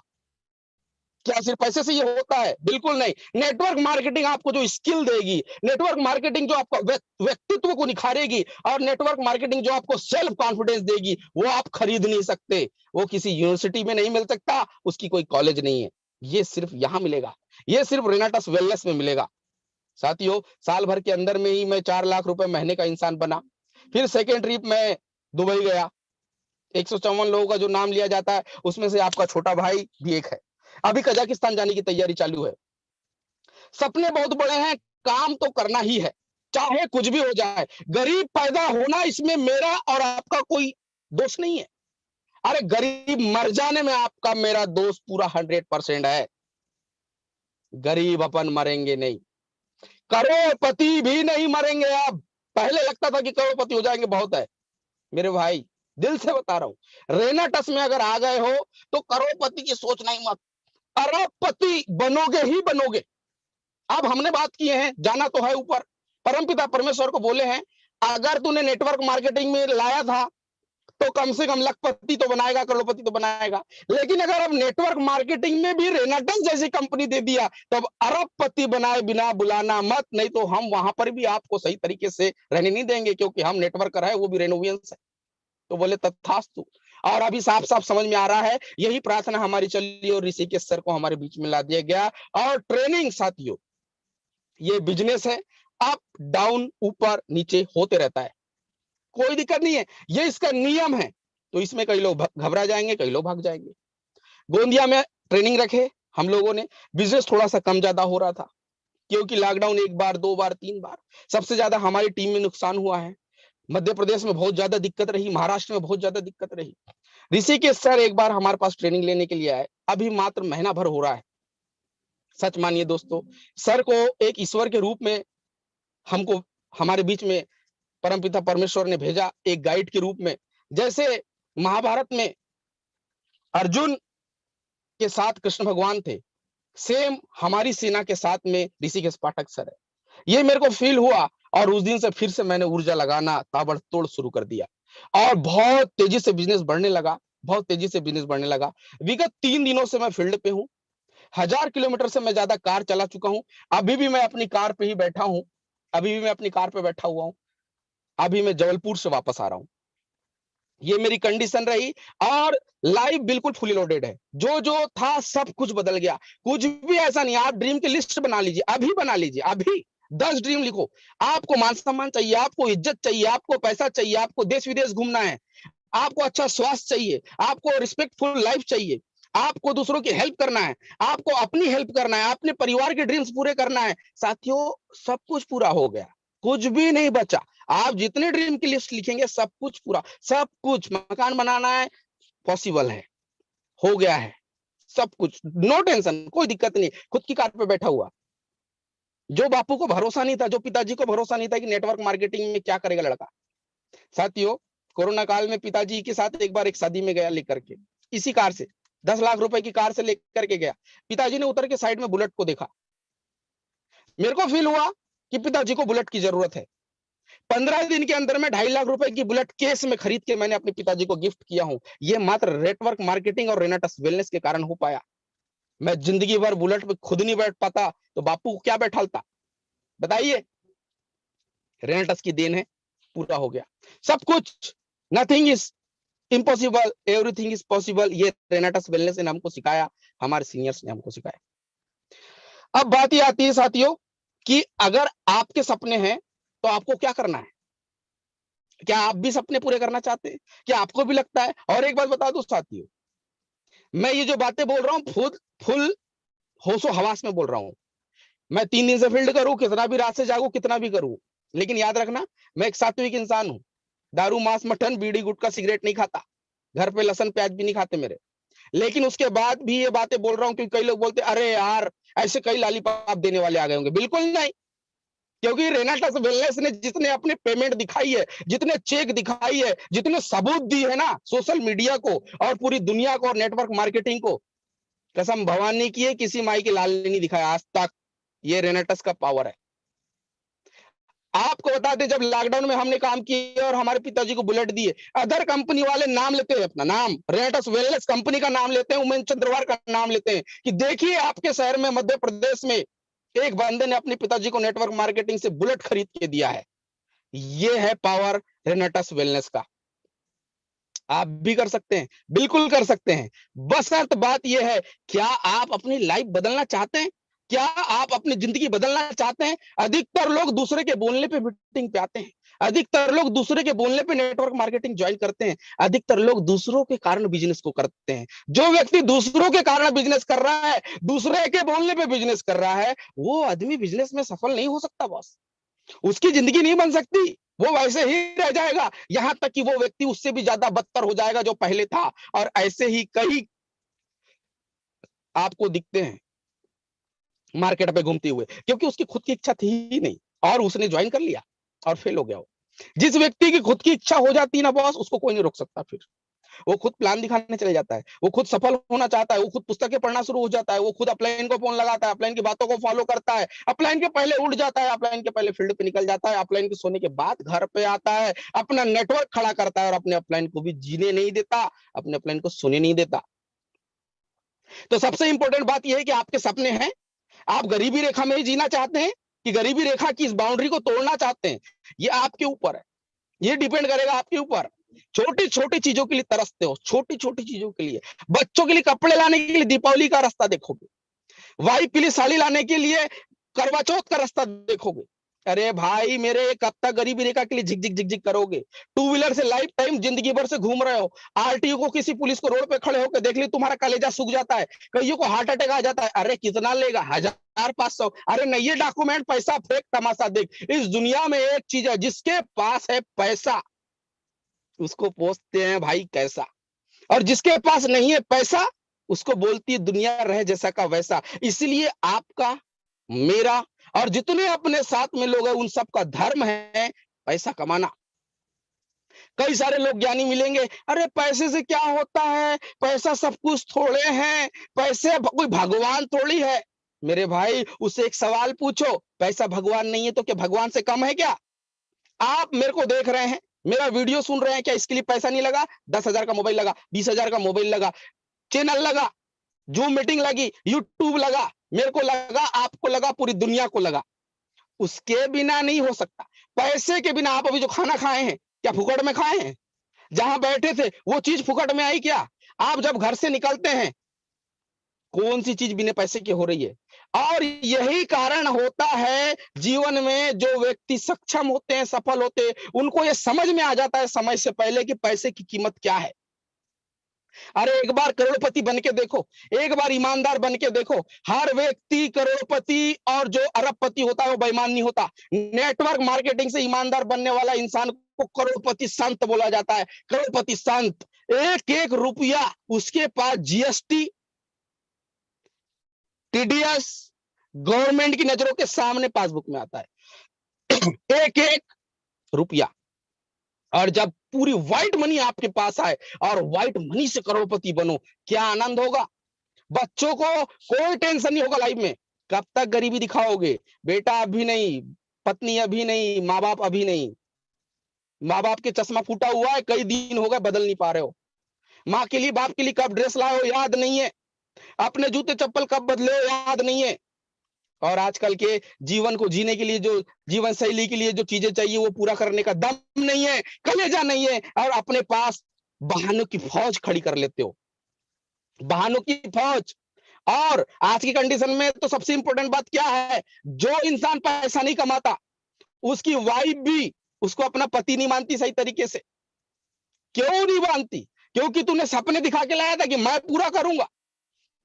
क्या सिर्फ पैसे से ये होता है? बिल्कुल नहीं। नेटवर्क मार्केटिंग आपको जो स्किल देगी, नेटवर्क मार्केटिंग जो आपका व्यक्तित्व को निखारेगी और नेटवर्क मार्केटिंग जो आपको सेल्फ कॉन्फिडेंस देगी, वो आप खरीद नहीं सकते। वो किसी यूनिवर्सिटी में नहीं मिल सकता, उसकी कोई कॉलेज नहीं है। ये सिर्फ यहां मिलेगा, ये सिर्फ रेनाटस वेलनेस में मिलेगा। साथियों, साल भर के अंदर में ही मैं 4 लाख रुपए महीने का इंसान बना। फिर सेकेंड ट्रिप में दुबई गया। 154 लोगों का जो नाम लिया जाता है उसमें से आपका छोटा भाई भी एक है। अभी कजाकिस्तान जाने की तैयारी चालू है। सपने बहुत बड़े हैं, काम तो करना ही है, चाहे कुछ भी हो जाए। गरीब पैदा होना इसमें मेरा और आपका कोई दोष नहीं है। अरे गरीब मर जाने में आपका मेरा दोस्त पूरा 100% है। गरीब अपन मरेंगे नहीं, करोड़पति भी नहीं मरेंगे। अब पहले लगता था कि करोड़पति हो जाएंगे बहुत है, मेरे भाई दिल से बता रहा हूं, रेनाटस में अगर आ गए हो तो करोड़पति की सोचना ही मत, अरबपति बनोगे ही बनोगे। अब हमने बात की है, जाना तो है ऊपर। परमपिता परमेश्वर को बोले हैं, अगर तूने नेटवर्क मार्केटिंग में लाया था तो कम से कम लखपति तो बनाएगा, करोड़पति तो बनाएगा। लेकिन अगर अब नेटवर्क मार्केटिंग में भी रेनाटस जैसी कंपनी दे दिया तो अब अरबपति बनाए बिना बुलाना मत, नहीं तो हम वहां पर भी आपको सही तरीके से रहने नहीं देंगे, क्योंकि हम नेटवर्कर है, वो भी रेनोवियंस है। तो बोले तथास्तु। और अभी साफ साफ समझ में आ रहा है, यही प्रार्थना हमारी चली और ऋषिकेश सर को हमारे बीच में ला दिया गया। और ट्रेनिंग साथियों, ये बिजनेस है, अप डाउन ऊपर नीचे होते रहता है, कोई दिक्कत नहीं है, ये इसका नियम है। तो इसमें कई लोग घबरा जाएंगे, कई लोग भाग जाएंगे। गोंदिया में ट्रेनिंग रखे हम लोगों ने, बिजनेस थोड़ा सा कम ज्यादा हो रहा था क्योंकि लॉकडाउन 1 बार 2 बार 3 बार, सबसे ज्यादा हमारी टीम में नुकसान हुआ है। मध्य प्रदेश में बहुत ज्यादा दिक्कत रही, महाराष्ट्र में बहुत ज्यादा दिक्कत रही। ऋषिकेश सर एक बार हमारे पास ट्रेनिंग लेने के लिए आए, अभी मात्र महीना भर हो रहा है। सच मानिए दोस्तों, सर को एक ईश्वर के रूप में हमको हमारे बीच में परमपिता परमेश्वर ने भेजा एक गाइड के रूप में। जैसे महाभारत में अर्जुन के साथ कृष्ण भगवान थे, सेम हमारी सेना के साथ में ऋषिकेश पाठक सर है। ये मेरे को फील हुआ और उस दिन से फिर से मैंने ऊर्जा लगाना ताबड़तोड़ शुरू कर दिया और बहुत तेजी से बिजनेस बढ़ने लगा, बहुत तेजी से बिजनेस बढ़ने लगा। विगत 3 दिनों से मैं फील्ड पे हूँ, 1000 किलोमीटर से मैं ज्यादा कार चला चुका हूँ। अभी भी मैं अपनी कार पे ही बैठा हूँ, अभी भी मैं अपनी कार पे बैठा हुआ हूँ। अभी मैं जबलपुर से वापस आ रहा हूँ। ये मेरी कंडीशन रही और लाइफ बिल्कुल फुली लोडेड है। जो जो था सब कुछ बदल गया। कुछ भी ऐसा नहीं। आप ड्रीम की लिस्ट बना लीजिए, अभी बना लीजिए, अभी 10 ड्रीम लिखो। आपको मान सम्मान चाहिए, आपको इज्जत चाहिए, आपको पैसा चाहिए, आपको देश विदेश घूमना है, आपको अच्छा स्वास्थ्य चाहिए, आपको रिस्पेक्टफुल लाइफ चाहिए, आपको दूसरों की हेल्प करना है, आपको अपनी हेल्प करना है, अपने परिवार के ड्रीम्स पूरे करना है। साथियों, सब कुछ पूरा हो गया, कुछ भी नहीं बचा। आप जितने ड्रीम की लिस्ट लिखेंगे सब कुछ पूरा, सब कुछ। मकान बनाना है, पॉसिबल है, हो गया है सब कुछ, नो टेंशन, कोई दिक्कत नहीं। खुद की कार पे बैठा हुआ। जो बापू को भरोसा नहीं था, जो पिताजी को भरोसा नहीं था कि नेटवर्क मार्केटिंग में क्या करेगा लड़का। साथियों, कोरोना काल में पिताजी के साथ एक बार एक शादी में गया लेकर के, इसी कार से 10 लाख रुपए की कार से लेकर के गया। पिताजी ने उतर के साइड में बुलेट को देखा। मेरे को फील हुआ कि पिताजी को बुलेट की जरूरत है। 15 दिन के अंदर में 2.5 लाख रुपए की बुलेट केस में खरीद के मैंने अपने पिताजी को गिफ्ट किया हूं। ये मात्र नेटवर्क मार्केटिंग और रेनाटस वेलनेस के कारण हो पाया। मैं जिंदगी भर बुलेट पे खुद नहीं बैठ पाता तो बापू को क्या बैठालता, बताइए। रेनाटस की देन है, पूरा हो गया सब कुछ। Nothing is impossible, everything is possible. ये रेनाटस वेलनेस ने हमको सिखाया, हमारे सीनियर्स ने हमको सिखाया। अब बात ये आती है साथियों कि अगर आपके सपने हैं तो आपको क्या करना है। क्या आप भी सपने पूरे करना चाहते हैं? क्या आपको भी लगता है? और एक बात बता दूं साथियों, मैं ये जो बातें बोल रहा हूं फुल होशो हवास में बोल रहा हूं। मैं 3 दिन से फील्ड करूं, कितना भी रात से जागू, कितना भी करूं, लेकिन याद रखना मैं एक सात्विक इंसान हूं। दारू, मांस, मटन, बीड़ी, गुटखा, सिगरेट नहीं खाता। घर पे लहसुन प्याज भी नहीं खाते मेरे। लेकिन उसके बाद भी ये बातें बोल रहा हूं क्योंकि कई लोग बोलते अरे यार ऐसे कई लॉलीपॉप देने वाले आ गए होंगे। बिल्कुल नहीं, क्योंकि रेनाटस वेलनेस ने जितने अपने पेमेंट दिखाई है, जितने चेक दिखाई है, जितने सबूत दी है ना सोशल मीडिया को और पूरी दुनिया को और नेटवर्क मार्केटिंग को, कसम भगवान की है, किसी माई के लाल ने नहीं दिखाया आज तक। ये रेनाटस का पावर है। आपको बता दें, जब लॉकडाउन में हमने काम किया और हमारे पिताजी को बुलेट दिए, अदर कंपनी वाले नाम लेते हैं, अपना नाम रेनाटस वेलनेस कंपनी का नाम लेते हैं, उमेश चंद्रवार का नाम लेते हैं कि देखिए आपके शहर में मध्य प्रदेश में एक बंदे ने अपने पिताजी को नेटवर्क मार्केटिंग से बुलेट खरीद के दिया है। ये है पावर रेनाटस वेलनेस का। आप भी कर सकते हैं, बिल्कुल कर सकते हैं। बशर्त बात यह है, क्या आप अपनी लाइफ बदलना चाहते हैं? क्या आप अपनी जिंदगी बदलना चाहते हैं? अधिकतर लोग दूसरे के बोलने पे मीटिंग पे आते हैं, अधिकतर लोग दूसरे के बोलने पे नेटवर्क मार्केटिंग ज्वाइन करते हैं, अधिकतर लोग दूसरों के कारण बिजनेस को करते हैं। जो व्यक्ति दूसरों के कारण बिजनेस कर रहा है, दूसरे के बोलने पे बिजनेस कर रहा है, वो आदमी बिजनेस में सफल नहीं हो सकता बॉस। उसकी जिंदगी नहीं बन सकती, वो वैसे ही रह जाएगा, यहां तक कि वो व्यक्ति उससे भी ज्यादा बदतर हो जाएगा जो पहले था। और ऐसे ही कई आपको दिखते हैं मार्केट पे घूमते हुए, क्योंकि उसकी खुद की इच्छा थी ही नहीं और उसने ज्वाइन कर लिया और फेल हो गया। वो जिस व्यक्ति की खुद की इच्छा हो जाती है ना बॉस, उसको कोई नहीं रोक सकता। फिर वो खुद प्लान दिखाने चले जाता है, वो खुद सफल होना चाहता है, वो खुद पुस्तकें पढ़ना शुरू हो जाता है, वो खुद अपलाइन को फोन लगाता है, अपलाइन की बातों को फॉलो करता है, अपलाइन के पहले उठ जाता है, अपलाइन के पहले फील्ड पे निकल जाता है, अपलाइन के सोने के बाद घर पे आता है, अपना नेटवर्क खड़ा करता है और अपने अपलाइन को भी जीने नहीं देता, अपने अपलाइन को सोने नहीं देता। तो सबसे इंपॉर्टेंट बात यह है कि आपके सपने हैं, आप गरीबी रेखा में ही जीना चाहते हैं कि गरीबी रेखा की इस बाउंड्री को तोड़ना चाहते हैं, ये आपके ऊपर है, ये डिपेंड करेगा आपके ऊपर। छोटी छोटी चीजों के लिए तरसते हो, छोटी छोटी चीजों के लिए, बच्चों के लिए कपड़े लाने के लिए दीपावली का रास्ता देखोगे, वाइफ के लिए साड़ी लाने के लिए करवा चौथ का रास्ता देखोगे। अरे भाई मेरे, कब तक गरीबी रेखा के लिए झिक झिक झिक झिक करोगे? टू व्हीलर से लाइफ टाइम जिंदगी भर से घूम रहे हो, आरटीओ को किसी पुलिस को रोड पे खड़े होकर देख ली, तुम्हारा कलेजा सूख जाता है, कईयों को हार्ट अटैक आ जाता है। अरे कितना लेगा? 1000-500? अरे नहीं, ये डॉक्यूमेंट, पैसा फेंक, तमाशा देख। इस दुनिया में एक चीज है, जिसके पास है पैसा उसको पूछते हैं भाई कैसा, और जिसके पास नहीं है पैसा उसको बोलती है दुनिया रहे जैसा का वैसा। इसलिए आपका, मेरा और जितने अपने साथ में लोग हैं उन सबका धर्म है पैसा कमाना। कई सारे लोग ज्ञानी मिलेंगे, अरे पैसे से क्या होता है, पैसा सब कुछ थोड़े हैं, पैसे कोई भगवान थोड़ी है। मेरे भाई उससे एक सवाल पूछो, पैसा भगवान नहीं है तो क्या भगवान से कम है क्या? आप मेरे को देख रहे हैं, मेरा वीडियो सुन रहे हैं, क्या इसके लिए पैसा नहीं लगा? 10,000 का मोबाइल लगा, 20,000 का मोबाइल लगा, चैनल लगा, जूम मीटिंग लगी, यूट्यूब लगा, मेरे को लगा, आपको लगा, पूरी दुनिया को लगा। उसके बिना नहीं हो सकता। पैसे के बिना आप अभी जो खाना खाए हैं, क्या फुकट में खाए हैं? जहां बैठे थे वो चीज फुकट में आई क्या? आप जब घर से निकलते हैं, कौन सी चीज बिना पैसे की हो रही है? और यही कारण होता है जीवन में जो व्यक्ति सक्षम होते हैं, सफल होते हैं, उनको ये समझ में आ जाता है समय से पहले कि पैसे की कीमत क्या है। अरे एक बार करोड़पति बन के देखो, एक बार ईमानदार बन के देखो। हर व्यक्ति करोड़पति और जो अरबपति होता है वो बेईमान नहीं होता। नेटवर्क मार्केटिंग से ईमानदार बनने वाला इंसान को करोड़पति संत बोला जाता है। करोड़पति संत, एक एक रुपया उसके पास जीएसटी, टीडीएस, गवर्नमेंट की नजरों के सामने पासबुक में आता है। एक एक रुपया। और जब पूरी व्हाइट मनी आपके पास आए और व्हाइट मनी से करोड़पति बनो, क्या आनंद होगा। बच्चों को कोई टेंशन नहीं होगा लाइफ में। कब तक गरीबी दिखाओगे? बेटा अभी नहीं, पत्नी अभी नहीं, माँ बाप अभी नहीं। माँ बाप के चश्मा फूटा हुआ है, कई दिन हो गए, बदल नहीं पा रहे हो। माँ के लिए, बाप के लिए कब ड्रेस लाए हो याद नहीं है। अपने जूते चप्पल कब बदले हो याद नहीं है। और आजकल के जीवन को जीने के लिए, जो जीवन शैली के लिए जो चीजें चाहिए वो पूरा करने का दम नहीं है, कलेजा नहीं है, और अपने पास बहानों की फौज खड़ी कर लेते हो, बहानों की फौज। और आज की कंडीशन में तो सबसे इंपॉर्टेंट बात क्या है, जो इंसान पैसा नहीं कमाता उसकी वाइफ भी उसको अपना पति नहीं मानती सही तरीके से। क्यों नहीं मानती? क्योंकि तूने सपने दिखा के लाया था कि मैं पूरा करूंगा।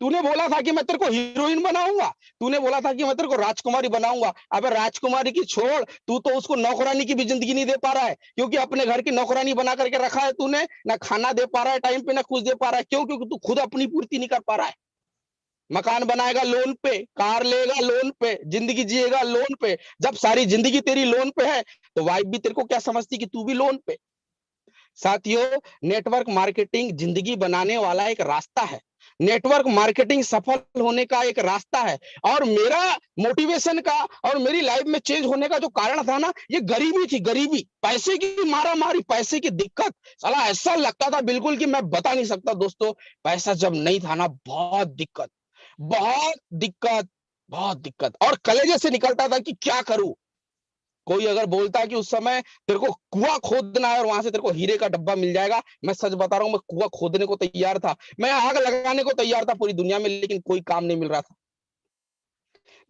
तूने बोला था कि मैं तेरे को हीरोइन बनाऊंगा, तूने बोला था कि मैं तेरे को राजकुमारी बनाऊंगा। अबे राजकुमारी की छोड़, तू तो उसको नौकरानी की भी जिंदगी नहीं दे पा रहा है, क्योंकि अपने घर की नौकरानी बना करके रखा है तूने। ना खाना दे पा रहा है टाइम पे, ना कुछ दे पा रहा है। क्यों? क्योंकि तू खुद अपनी पूर्ति नहीं कर पा रहा है। मकान बनाएगा लोन पे, कार लेगा लोन पे, जिंदगी जिएगा लोन पे। जब सारी जिंदगी तेरी लोन पे है तो वाइफ भी तेरे को क्या समझती कि तू भी लोन पे। साथियों, नेटवर्क मार्केटिंग जिंदगी बनाने वाला एक रास्ता है। नेटवर्क मार्केटिंग सफल होने का एक रास्ता है। और मेरा मोटिवेशन का और मेरी लाइफ में चेंज होने का जो कारण था ना, ये गरीबी थी। गरीबी, पैसे की मारा मारी, पैसे की दिक्कत। साला ऐसा लगता था बिल्कुल कि मैं बता नहीं सकता दोस्तों। पैसा जब नहीं था ना, बहुत दिक्कत, बहुत दिक्कत, बहुत दिक्कत। और कलेजे से निकलता था कि क्या करूं। कोई अगर बोलता कि उस समय तेरे को कुआं खोदना है और वहां से तेरे को हीरे का डब्बा मिल जाएगा, मैं सच बता रहा हूं, मैं कुआं खोदने को तैयार था, मैं आग लगाने को तैयार था पूरी दुनिया में, लेकिन कोई काम नहीं मिल रहा था।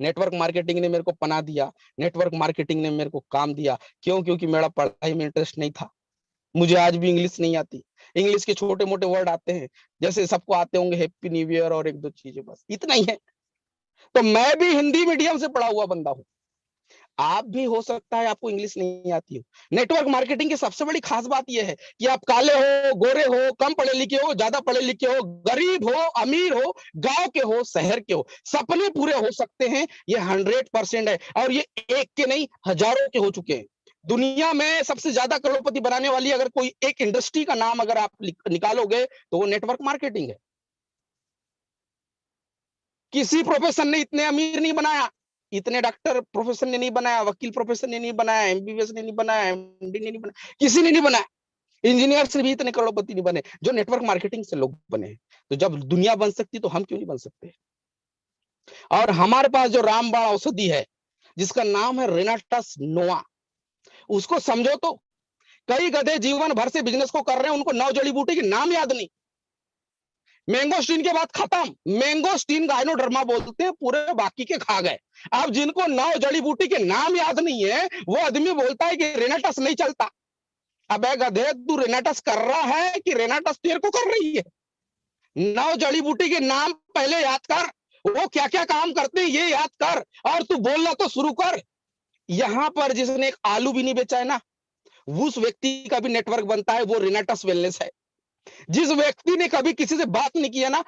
नेटवर्क मार्केटिंग ने मेरे को पनाह दिया, नेटवर्क मार्केटिंग ने मेरे को काम दिया। क्यों? क्योंकि मेरा पढ़ाई में इंटरेस्ट नहीं था। मुझे आज भी इंग्लिश नहीं आती। इंग्लिश के छोटे मोटे वर्ड आते हैं, जैसे सबको आते होंगे हैप्पी न्यू ईयर और एक दो चीजें, बस इतना ही है। तो मैं भी हिंदी मीडियम से पढ़ा हुआ बंदा हूं। आप भी हो सकता है आपको इंग्लिश नहीं आती हो। नेटवर्क मार्केटिंग की सबसे बड़ी खास बात यह है कि आप काले हो, गोरे हो, कम पढ़े लिखे हो, ज्यादा पढ़े लिखे हो, गरीब हो, अमीर हो, गांव के हो, शहर के हो, सपने पूरे हो सकते हैं। ये 100% है। और ये एक के नहीं, हजारों के हो चुके हैं। दुनिया में सबसे ज्यादा करोड़पति बनाने वाली अगर कोई एक इंडस्ट्री का नाम अगर आप निकालोगे तो वो नेटवर्क मार्केटिंग है। किसी प्रोफेशन ने इतने अमीर नहीं बनाया, इतने डॉक्टर प्रोफेशन ने नहीं बनाया, वकील प्रोफेशन ने नहीं बनाया, एमबीबीएस ने नहीं बनाया, एमडी ने नहीं बनाया, किसी ने नहीं बनाया। इंजीनियर से भी इतने करोड़पति नहीं बने जो नेटवर्क मार्केटिंग से लोग बने हैं। तो जब दुनिया बन सकती तो हम क्यों नहीं बन सकते? और हमारे पास जो रामबाण औषधि है जिसका नाम है रेनाटस नोवा, उसको समझो तो। कई गधे जीवन भर से बिजनेस को कर रहे हैं, उनको 9 जड़ी बूटी के नाम याद नहीं। मैंगोस्टीन के बाद खत्म। मैंगोस्टीन गायनोडर्मा बोलते हैं, पूरे बाकी के खा गए। अब जिनको 9 जड़ी बूटी के नाम याद नहीं है, वो आदमी बोलता है कि रेनाटस नहीं चलता। अबे गधे, तू रेनाटस कर रहा है कि रेनाटस तेरे को कर रही है? 9 जड़ी बूटी के नाम पहले याद कर, वो क्या क्या काम करते हैं ये याद कर, और तू बोलना तो शुरू कर। यहां पर जिसने एक आलू भी नहीं बेचा है ना, उस व्यक्ति का भी नेटवर्क बनता है, वो रेनाटस वेलनेस है। जिस व्यक्ति ने कभी किसी से बात नहीं किया ना,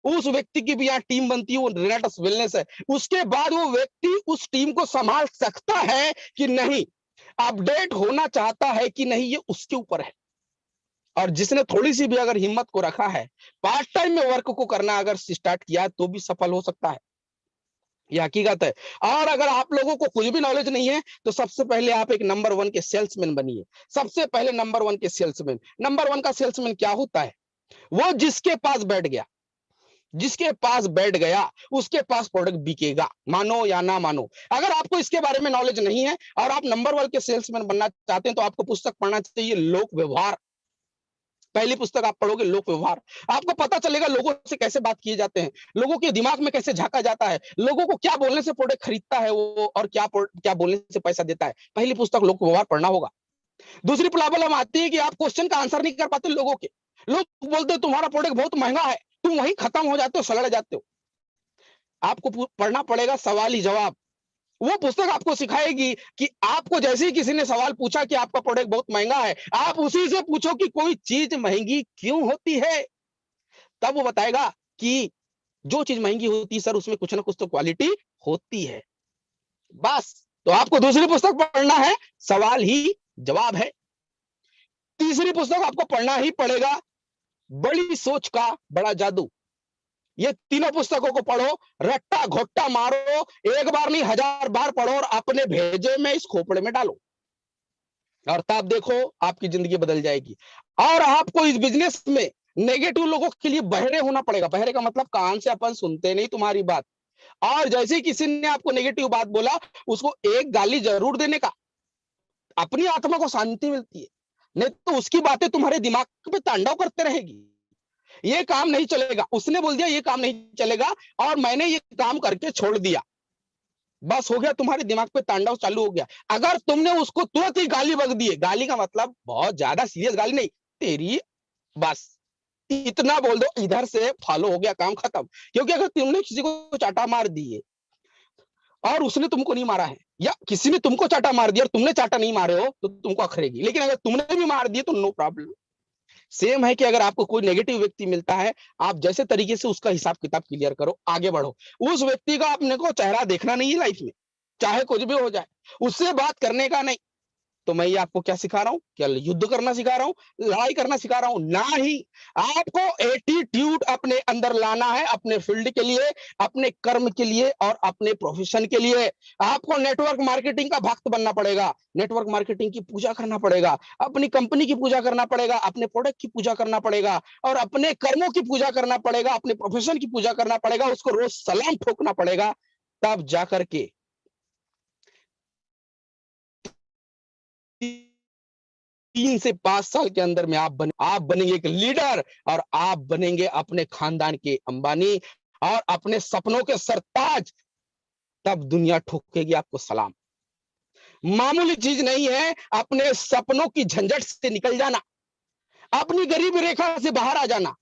उस व्यक्ति की भी यहाँ टीम बनती है, वो रेनाटस वेलनेस है। उसके बाद वो व्यक्ति उस टीम को संभाल सकता है कि नहीं। अपडेट होना चाहता है कि नहीं ये उसके ऊपर है। और जिसने थोड़ी सी भी अगर हिम्मत को रखा है, पार्ट टाइम में वर्क को करना अगर स्टार्ट किया तो भी सफल हो सकता है, ये हकीकत है। और अगर आप लोगों को कुछ भी नॉलेज नहीं है तो सबसे पहले आप एक नंबर 1 के सेल्समैन बनिए। सबसे पहले नंबर 1 के सेल्समैन। नंबर 1 का सेल्समैन क्या होता है? वो जिसके पास बैठ गया, जिसके पास बैठ गया उसके पास प्रोडक्ट बिकेगा, मानो या ना मानो। अगर आपको इसके बारे में नॉलेज नहीं है और आप नंबर 1 के सेल्समैन बनना चाहते हैं तो आपको पुस्तक पढ़ना चाहिए लोक व्यवहार। पहली पुस्तक आप पढ़ोगे लोक व्यवहार, आपको पता चलेगा लोगों से कैसे बात किए जाते हैं, लोगों के दिमाग में कैसे झांका जाता है, लोगों को क्या बोलने से प्रोडक्ट खरीदता है वो, और क्या बोलने से पैसा देता है। पहली पुस्तक लोक व्यवहार पढ़ना होगा। दूसरी प्रॉब्लम आती है कि आप क्वेश्चन का आंसर नहीं कर पाते लोगों के। लोग बोलते हैं तुम्हारा प्रोडक्ट बहुत महंगा है, तुम वहीं खत्म हो जाते हो, सड़ जाते हो। आपको पढ़ना पड़ेगा सवाल ही जवाब। वो पुस्तक आपको सिखाएगी कि आपको जैसे ही किसी ने सवाल पूछा कि आपका प्रोडक्ट बहुत महंगा है, आप उसी से पूछो कि कोई चीज महंगी क्यों होती है। तब वो बताएगा कि जो चीज महंगी होती है सर उसमें कुछ ना कुछ तो क्वालिटी होती है। बस, तो आपको दूसरी पुस्तक पढ़ना है, सवाल ही जवाब है। तीसरी पुस्तक आपको पढ़ना ही पड़ेगा, बड़ी सोच का बड़ा जादू। ये तीनों पुस्तकों को पढ़ो, रट्टा घोट्टा मारो, एक बार नहीं 1000 बार पढ़ो और अपने भेजे में इस खोपड़े में डालो, और तब देखो आपकी जिंदगी बदल जाएगी। और आपको इस बिजनेस में नेगेटिव लोगों के लिए बहरे होना पड़ेगा। बहरे का मतलब कान से अपन सुनते नहीं तुम्हारी बात, और जैसे ही किसी ने आपको नेगेटिव बात बोला उसको एक गाली जरूर देने का, अपनी आत्मा को शांति मिलती है। नहीं तो उसकी बातें तुम्हारे दिमाग पे तांडव करते रहेगी, ये काम नहीं चलेगा, उसने बोल दिया ये काम नहीं चलेगा और मैंने ये काम करके छोड़ दिया, बस हो गया, तुम्हारे दिमाग पे तांडव चालू हो गया। अगर तुमने उसको तुरंत ही गाली बक दी, गाली का मतलब बहुत ज्यादा सीरियस गाली नहीं, तेरी, बस इतना बोल दो, इधर से फॉलो हो गया, काम खत्म। क्योंकि अगर तुमने किसी को चाटा मार दिए और उसने तुमको नहीं मारा है, या किसी ने तुमको चाटा मार दिया और तुमने चाटा नहीं मारे हो तो तुमको अखरेगी, लेकिन अगर तुमने भी मार दिए तो नो प्रॉब्लम। सेम है कि अगर आपको कोई नेगेटिव व्यक्ति मिलता है, आप जैसे तरीके से उसका हिसाब किताब क्लियर करो, आगे बढ़ो। उस व्यक्ति का अपने को चेहरा देखना नहीं है लाइफ में, चाहे कुछ भी हो जाए, उससे बात करने का नहीं। तो मैं ये आपको क्या सिखा रहा हूँ? क्या युद्ध करना सिखा रहा हूँ, लड़ाई करना सिखा रहा हूँ? ना ही, आपको एटीट्यूड अपने अंदर लाना है, अपने फील्ड के लिए, अपने कर्म के लिए और अपने प्रोफेशन के लिए। आपको नेटवर्क मार्केटिंग का भक्त बनना पड़ेगा, नेटवर्क मार्केटिंग की पूजा करना पड़ेगा, अपनी कंपनी की पूजा करना पड़ेगा, अपने प्रोडक्ट की पूजा करना पड़ेगा और अपने कर्मों की पूजा करना पड़ेगा, अपने प्रोफेशन की पूजा करना पड़ेगा, उसको रोज सलाम ठोकना पड़ेगा। तब जाकर के 3 से 5 साल के अंदर में आप बनेंगे एक लीडर, और आप बनेंगे अपने खानदान के अंबानी और अपने सपनों के सरताज। तब दुनिया ठोकेगी आपको सलाम। मामूली चीज नहीं है अपने सपनों की झंझट से निकल जाना, अपनी गरीबी रेखा से बाहर आ जाना।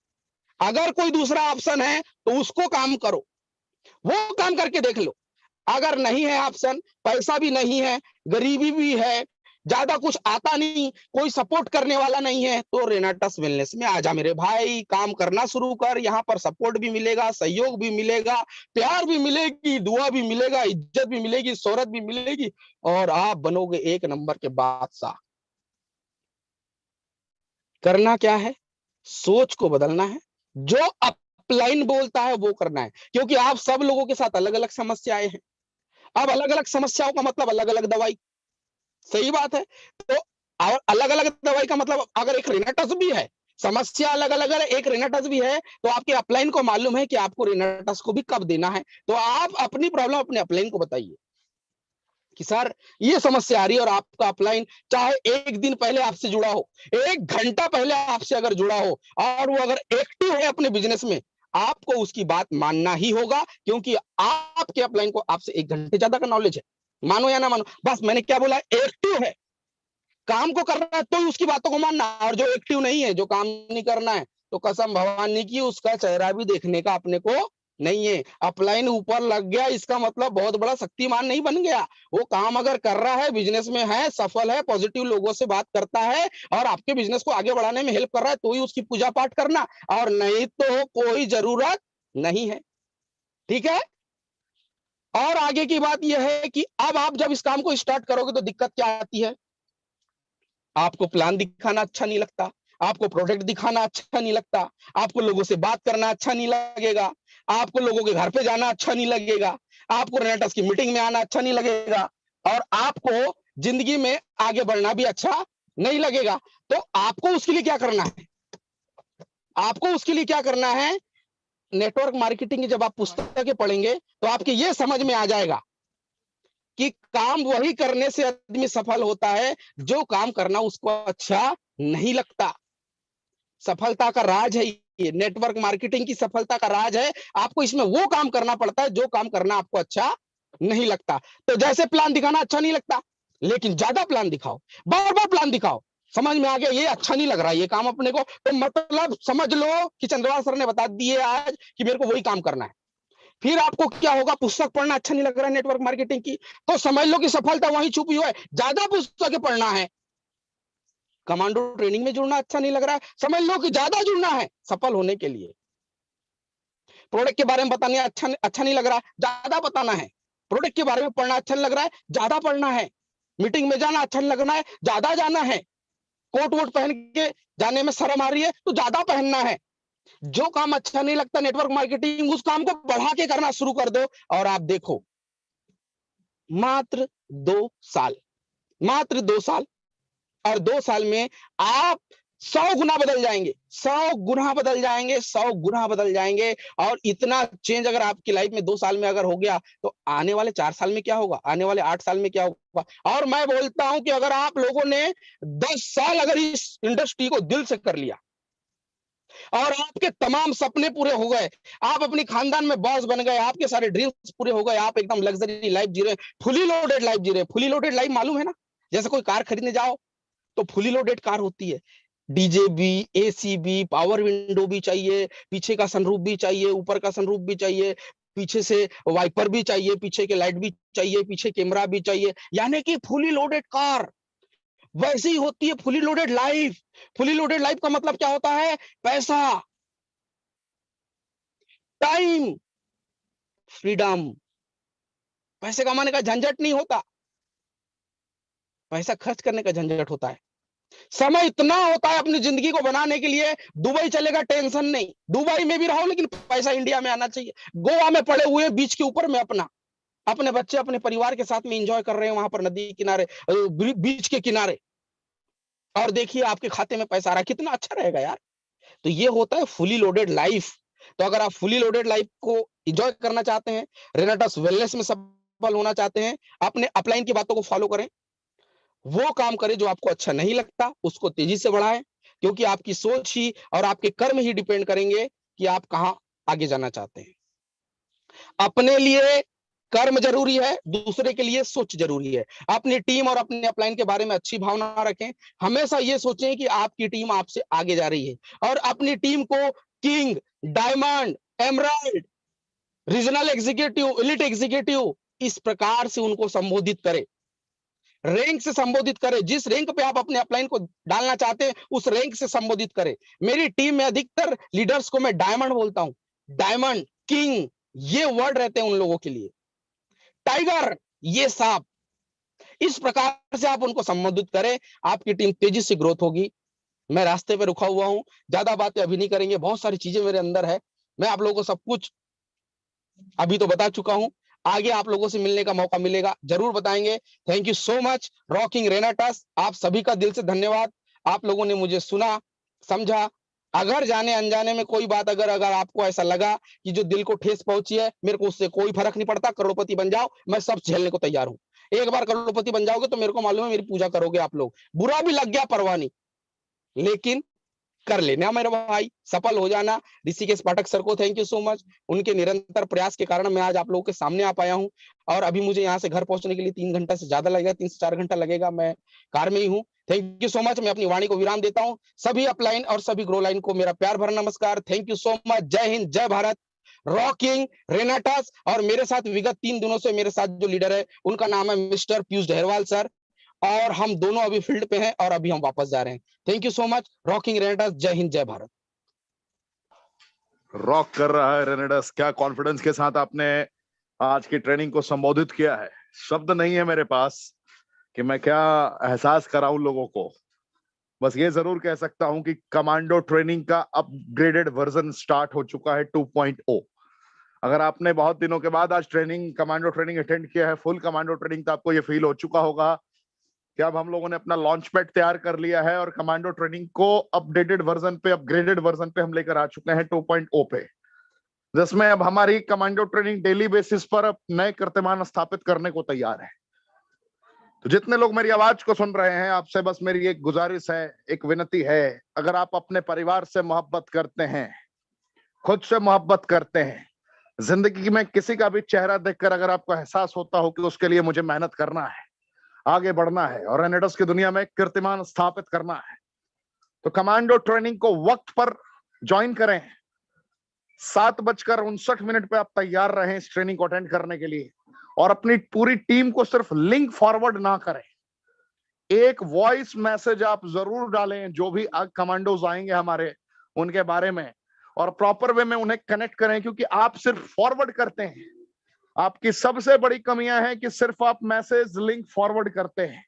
अगर कोई दूसरा ऑप्शन है तो उसको काम करो, वो काम करके देख लो। अगर नहीं है ऑप्शन, पैसा भी नहीं है, गरीबी भी है, ज्यादा कुछ आता नहीं, कोई सपोर्ट करने वाला नहीं है, तो रेनाटस वेलनेस में आजा मेरे भाई, काम करना शुरू कर। यहाँ पर सपोर्ट भी मिलेगा, सहयोग भी मिलेगा, प्यार भी मिलेगी, दुआ भी मिलेगा, इज्जत भी मिलेगी, शोहरत भी मिलेगी, और आप बनोगे एक नंबर के बादशाह। करना क्या है? सोच को बदलना है, जो अपलाइन बोलता है वो करना है, क्योंकि आप सब लोगों के साथ अलग अलग समस्याएं हैं। अब अलग अलग समस्याओं का मतलब अलग अलग दवाई, सही बात है। तो और अलग अलग दवाई का मतलब अगर एक रेनाटस भी है, समस्या अलग अलग है, एक रेनाटस भी है, तो आपके अपलाइन को मालूम है कि आपको रेनाटस को भी कब देना है। तो आप अपनी प्रॉब्लम अपने अपलाइन को बताइए कि सर ये समस्या आ रही है, और आपका अपलाइन चाहे एक दिन पहले आपसे जुड़ा हो, एक घंटा पहले आपसे अगर जुड़ा हो, और वो अगर एक्टिव है अपने बिजनेस में, आपको उसकी बात मानना ही होगा, क्योंकि आपके अपलाइन को आपसे 1 घंटे ज्यादा का नॉलेज है। मानो या ना मानो, बस मैंने क्या बोला, एक्टिव है, काम को कर रहा है तो ही उसकी बातों को मानना। और जो एक्टिव नहीं है, जो काम नहीं करना है, तो कसम भवानी की उसका चेहरा भी देखने का अपने को नहीं है। अपलाइन ऊपर लग गया इसका मतलब बहुत बड़ा शक्तिमान नहीं बन गया। वो काम अगर कर रहा है, बिजनेस में है, सफल है, पॉजिटिव लोगों से बात करता है और आपके बिजनेस को आगे बढ़ाने में हेल्प कर रहा है, तो ही उसकी पूजा पाठ करना, और नहीं तो कोई जरूरत नहीं है। ठीक है? और आगे की बात यह है कि अब आप जब इस काम को स्टार्ट करोगे तो दिक्कत क्या आती है, आपको प्लान दिखाना अच्छा नहीं लगता, आपको प्रोडक्ट दिखाना अच्छा नहीं लगता, आपको लोगों से बात करना अच्छा नहीं लगेगा, आपको लोगों के घर पे जाना अच्छा नहीं लगेगा, आपको रेनेटस की मीटिंग में आना अच्छा नहीं लगेगा, और आपको जिंदगी में आगे बढ़ना भी अच्छा नहीं लगेगा। तो आपको उसके लिए क्या करना है, आपको उसके लिए क्या करना है, नेटवर्क मार्केटिंग की जब आप पुस्तकें पढ़ेंगे तो आपके ये समझ में आ जाएगा कि काम वही करने से आदमी सफल होता है जो काम करना उसको अच्छा नहीं लगता। सफलता का राज है ये, नेटवर्क मार्केटिंग की सफलता का राज है। आपको इसमें वो काम करना पड़ता है जो काम करना आपको अच्छा नहीं लगता। तो जैसे प्लान दिखाना अच्छा नहीं लगता, लेकिन ज्यादा प्लान दिखाओ, बार बार प्लान दिखाओ, समझ में आ गया ये अच्छा नहीं लग रहा ये काम अपने को, तो मतलब समझ लो कि चंद्रवाल सर ने बता दिए आज कि मेरे को वही काम करना है। फिर आपको क्या होगा, पुस्तक पढ़ना अच्छा नहीं लग रहा है नेटवर्क मार्केटिंग की, तो समझ लो कि सफलता वहीं छुपी हुई है, ज्यादा पुस्तकें पढ़ना है। कमांडो ट्रेनिंग में जुड़ना अच्छा नहीं लग रहा है, समझ लो कि ज्यादा जुड़ना है सफल होने के लिए। प्रोडक्ट के बारे में बताने अच्छा नहीं लग रहा है, ज्यादा बताना है। प्रोडक्ट के बारे में पढ़ना अच्छा नहीं लग रहा है, ज्यादा पढ़ना है। मीटिंग में जाना अच्छा नहीं लगना है, ज्यादा जाना है। कोट वोट पहन के जाने में शर्म आ रही है तो ज्यादा पहनना है। जो काम अच्छा नहीं लगता नेटवर्क मार्केटिंग, उस काम को बढ़ा के करना शुरू कर दो और आप देखो मात्र 2 साल, मात्र 2 साल, और 2 साल में आप 100 गुना बदल जाएंगे, 100 गुना बदल जाएंगे, 100 गुना बदल जाएंगे। और इतना चेंज अगर आपकी लाइफ में 2 साल में अगर हो गया तो आने वाले 4 साल में क्या होगा, आने वाले 8 साल में क्या होगा। और मैं बोलता हूं कि अगर आप लोगों ने 10 साल अगर इस इंडस्ट्री को दिल से कर लिया और आपके तमाम सपने पूरे हो गए, आप अपनी खानदान में बॉस बन गए, आपके सारे ड्रीम्स पूरे हो गए, आप एकदम लग्जरी लाइफ जी रहे, फुली लोडेड लाइफ जी रहे। फुली लोडेड लाइफ मालूम है ना, जैसे कोई कार खरीदने जाओ तो फुली लोडेड कार होती है, डीजे भी, एसी भी, पावर विंडो भी चाहिए, पीछे का सनरूफ भी चाहिए, ऊपर का सनरूफ भी चाहिए, पीछे से वाइपर भी चाहिए, पीछे के लाइट भी चाहिए, पीछे कैमरा भी चाहिए, यानी कि फुली लोडेड कार। वैसे ही होती है fully loaded life. Fully loaded life का मतलब क्या होता है, पैसा, टाइम, फ्रीडम। पैसे कमाने का झंझट नहीं होता, पैसा खर्च करने का झंझट होता है। समय इतना होता है अपनी जिंदगी को बनाने के लिए, दुबई चलेगा टेंशन नहीं, दुबई में भी रहो लेकिन पैसा इंडिया में आना चाहिए। गोवा में पड़े हुए बीच के ऊपर में अपना, अपने बच्चे अपने परिवार के साथ में एंजॉय कर रहे हैं वहां पर नदी किनारे, बीच के किनारे, और देखिए आपके खाते में पैसा आ रहा है, कितना अच्छा रहेगा यार। तो ये होता है फुली लोडेड लाइफ। तो अगर आप फुली लोडेड लाइफ को एंजॉय करना चाहते हैं, रेनेटस वेलनेस में सफल होना चाहते हैं, अपने अपलाइन की बातों को फॉलो करें, वो काम करें जो आपको अच्छा नहीं लगता, उसको तेजी से बढ़ाएं, क्योंकि आपकी सोच ही और आपके कर्म ही डिपेंड करेंगे कि आप कहां आगे जाना चाहते हैं। अपने लिए कर्म जरूरी है, दूसरे के लिए सोच जरूरी है। अपनी टीम और अपने अपलाइन के बारे में अच्छी भावना रखें, हमेशा ये सोचें कि आपकी टीम आपसे आगे जा रही है, और अपनी टीम को king, diamond, emerald, regional executive, elite executive, इस प्रकार से उनको संबोधित करें, रैंक से संबोधित करें। जिस रैंक पे आप अपने अपलाइन को डालना चाहते हैं उस रैंक से संबोधित करें। मेरी टीम में अधिकतर लीडर्स को मैं डायमंड बोलता हूं, डायमंड, किंग, ये वर्ड रहते हैं उन लोगों के लिए। टाइगर, ये सांप, इस प्रकार से आप उनको संबोधित करें, आपकी टीम तेजी से ग्रोथ होगी। मैं रास्ते पे रुका हुआ हूं, ज्यादा बातें अभी नहीं करेंगे, बहुत सारी चीजें मेरे अंदर है, मैं आप लोगों को सब कुछ अभी तो बता चुका हूं, आगे आप लोगों से मिलने का मौका मिलेगा जरूर बताएंगे। Thank you so much, rocking रेनेटस, आप सभी का दिल से धन्यवाद। आप लोगों ने मुझे सुना, समझा। अगर जाने अनजाने में कोई बात अगर अगर आपको ऐसा लगा कि जो दिल को ठेस पहुंची है, मेरे को उससे कोई फर्क नहीं पड़ता, करोड़पति बन जाओ, मैं सब झेलने को तैयार हूं। एक बार करोड़पति बन जाओगे तो मेरे को मालूम है मेरी पूजा करोगे आप लोग, बुरा भी लग गया परवाह नहीं, लेकिन कर लेना मेरे भाई, सफल हो जाना। ऋषिकेश पाठक सर को थैंक यू सो मच, उनके निरंतर प्रयास के कारण मैं आज आप लोगों के सामने आ पाया हूं। और अभी मुझे यहाँ से घर पहुंचने के लिए 3 घंटा से ज्यादा लगेगा, 3 से 4 घंटा लगेगा, मैं कार में ही हूँ। थैंक यू सो मच, मैं अपनी वाणी को विराम देता हूँ। सभी अपलाइन और सभी ग्रो लाइन को मेरा प्यार भरा नमस्कार, थैंक यू सो मच, जय हिंद, जय भारत, रॉकिंग रेनेटस। और मेरे साथ विगत 3 दिनों से मेरे साथ जो लीडर है उनका नाम है मिस्टर पीयूष डहरवाल सर, और हम दोनों अभी फील्ड पे हैं और अभी हम वापस जा रहे हैं। Thank you so much, rocking रेनेटस, जय हिंद, जय भारत। रॉक कर रहा है रेनेटस, क्या कॉन्फिडेंस के साथ आपने आज की ट्रेनिंग को संबोधित किया है। शब्द नहीं है मेरे पास कि मैं क्या एहसास कराऊं लोगों को। बस ये जरूर कह सकता हूं कि कमांडो ट्रेनिंग का अपग्रेडेड वर्जन स्टार्ट हो चुका है 2.0। अगर आपने बहुत दिनों के बाद आज कमांडो ट्रेनिंग अटेंड किया है, फुल कमांडो ट्रेनिंग, तो आपको ये फील हो चुका होगा कि अब हम लोगों ने अपना लॉन्च पैड तैयार कर लिया है और कमांडो ट्रेनिंग को अपडेटेड वर्जन पे, अपग्रेडेड वर्जन पे हम लेकर आ चुके हैं 2.0 पे, जिसमें अब हमारी कमांडो ट्रेनिंग डेली बेसिस पर अब नए कीर्तिमान स्थापित करने को तैयार है। तो जितने लोग मेरी आवाज को सुन रहे हैं, आपसे बस मेरी एक गुजारिश है, एक विनती है, अगर आप अपने परिवार से मोहब्बत करते हैं, खुद से मोहब्बत करते हैं, जिंदगी में किसी का भी चेहरा देखकर अगर आपको एहसास होता हो कि उसके लिए मुझे मेहनत करना है, आगे बढ़ना है और रेनेडस की दुनिया में कीर्तिमान स्थापित करना है, तो कमांडो ट्रेनिंग को वक्त पर ज्वाइन करें। 7:59 पे आप तैयार रहें इस ट्रेनिंग को अटेंड करने के लिए, और अपनी पूरी टीम को सिर्फ लिंक फॉरवर्ड ना करें, एक वॉइस मैसेज आप जरूर डालें जो भी कमांडोज आएंगे हमारे, उनके बारे में, और प्रॉपर वे में उन्हें कनेक्ट करें, क्योंकि आप सिर्फ फॉरवर्ड करते हैं। आपकी सबसे बड़ी कमियां हैं कि सिर्फ आप मैसेज लिंक फॉरवर्ड करते हैं।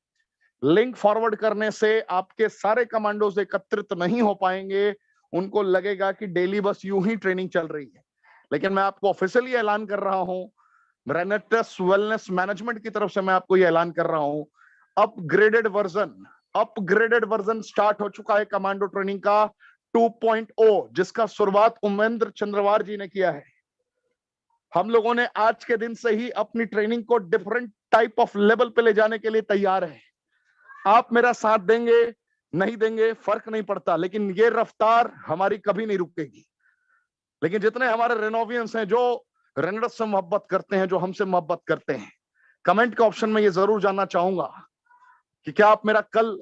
लिंक फॉरवर्ड करने से आपके सारे कमांडोज एकत्रित नहीं हो पाएंगे, उनको लगेगा कि डेली बस यूं ही ट्रेनिंग चल रही है। लेकिन मैं आपको ऑफिशियली ऐलान कर रहा हूं, रेनेटस वेलनेस मैनेजमेंट की तरफ से मैं आपको ये ऐलान कर रहा हूं, अपग्रेडेड वर्जन स्टार्ट हो चुका है कमांडो ट्रेनिंग का 2.0, जिसका शुरुआत उमेंद्र चंद्रवार जी ने किया है। हम लोगों ने आज के दिन से ही अपनी ट्रेनिंग को डिफरेंट टाइप ऑफ लेवल पे ले जाने के लिए तैयार है। आप मेरा साथ देंगे नहीं देंगे फर्क नहीं पड़ता, लेकिन ये रफ्तार हमारी कभी नहीं रुकेगी। लेकिन जितने हमारे रेनोवियंस हैं जो रेनेडस से मोहब्बत करते हैं, जो हमसे मोहब्बत करते हैं, कमेंट के ऑप्शन में ये जरूर जानना चाहूंगा कि क्या आप मेरा कल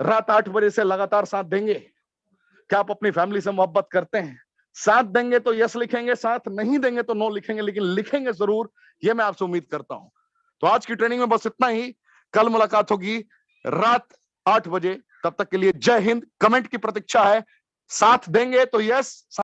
रात 8 बजे से लगातार साथ देंगे? क्या आप अपनी फैमिली से मोहब्बत करते हैं? साथ देंगे तो यस लिखेंगे, साथ नहीं देंगे तो नो लिखेंगे, लेकिन लिखेंगे जरूर, ये मैं आपसे उम्मीद करता हूं। तो आज की ट्रेनिंग में बस इतना ही। कल मुलाकात होगी रात 8 बजे। तब तक के लिए जय हिंद। कमेंट की प्रतीक्षा है। साथ देंगे तो यस,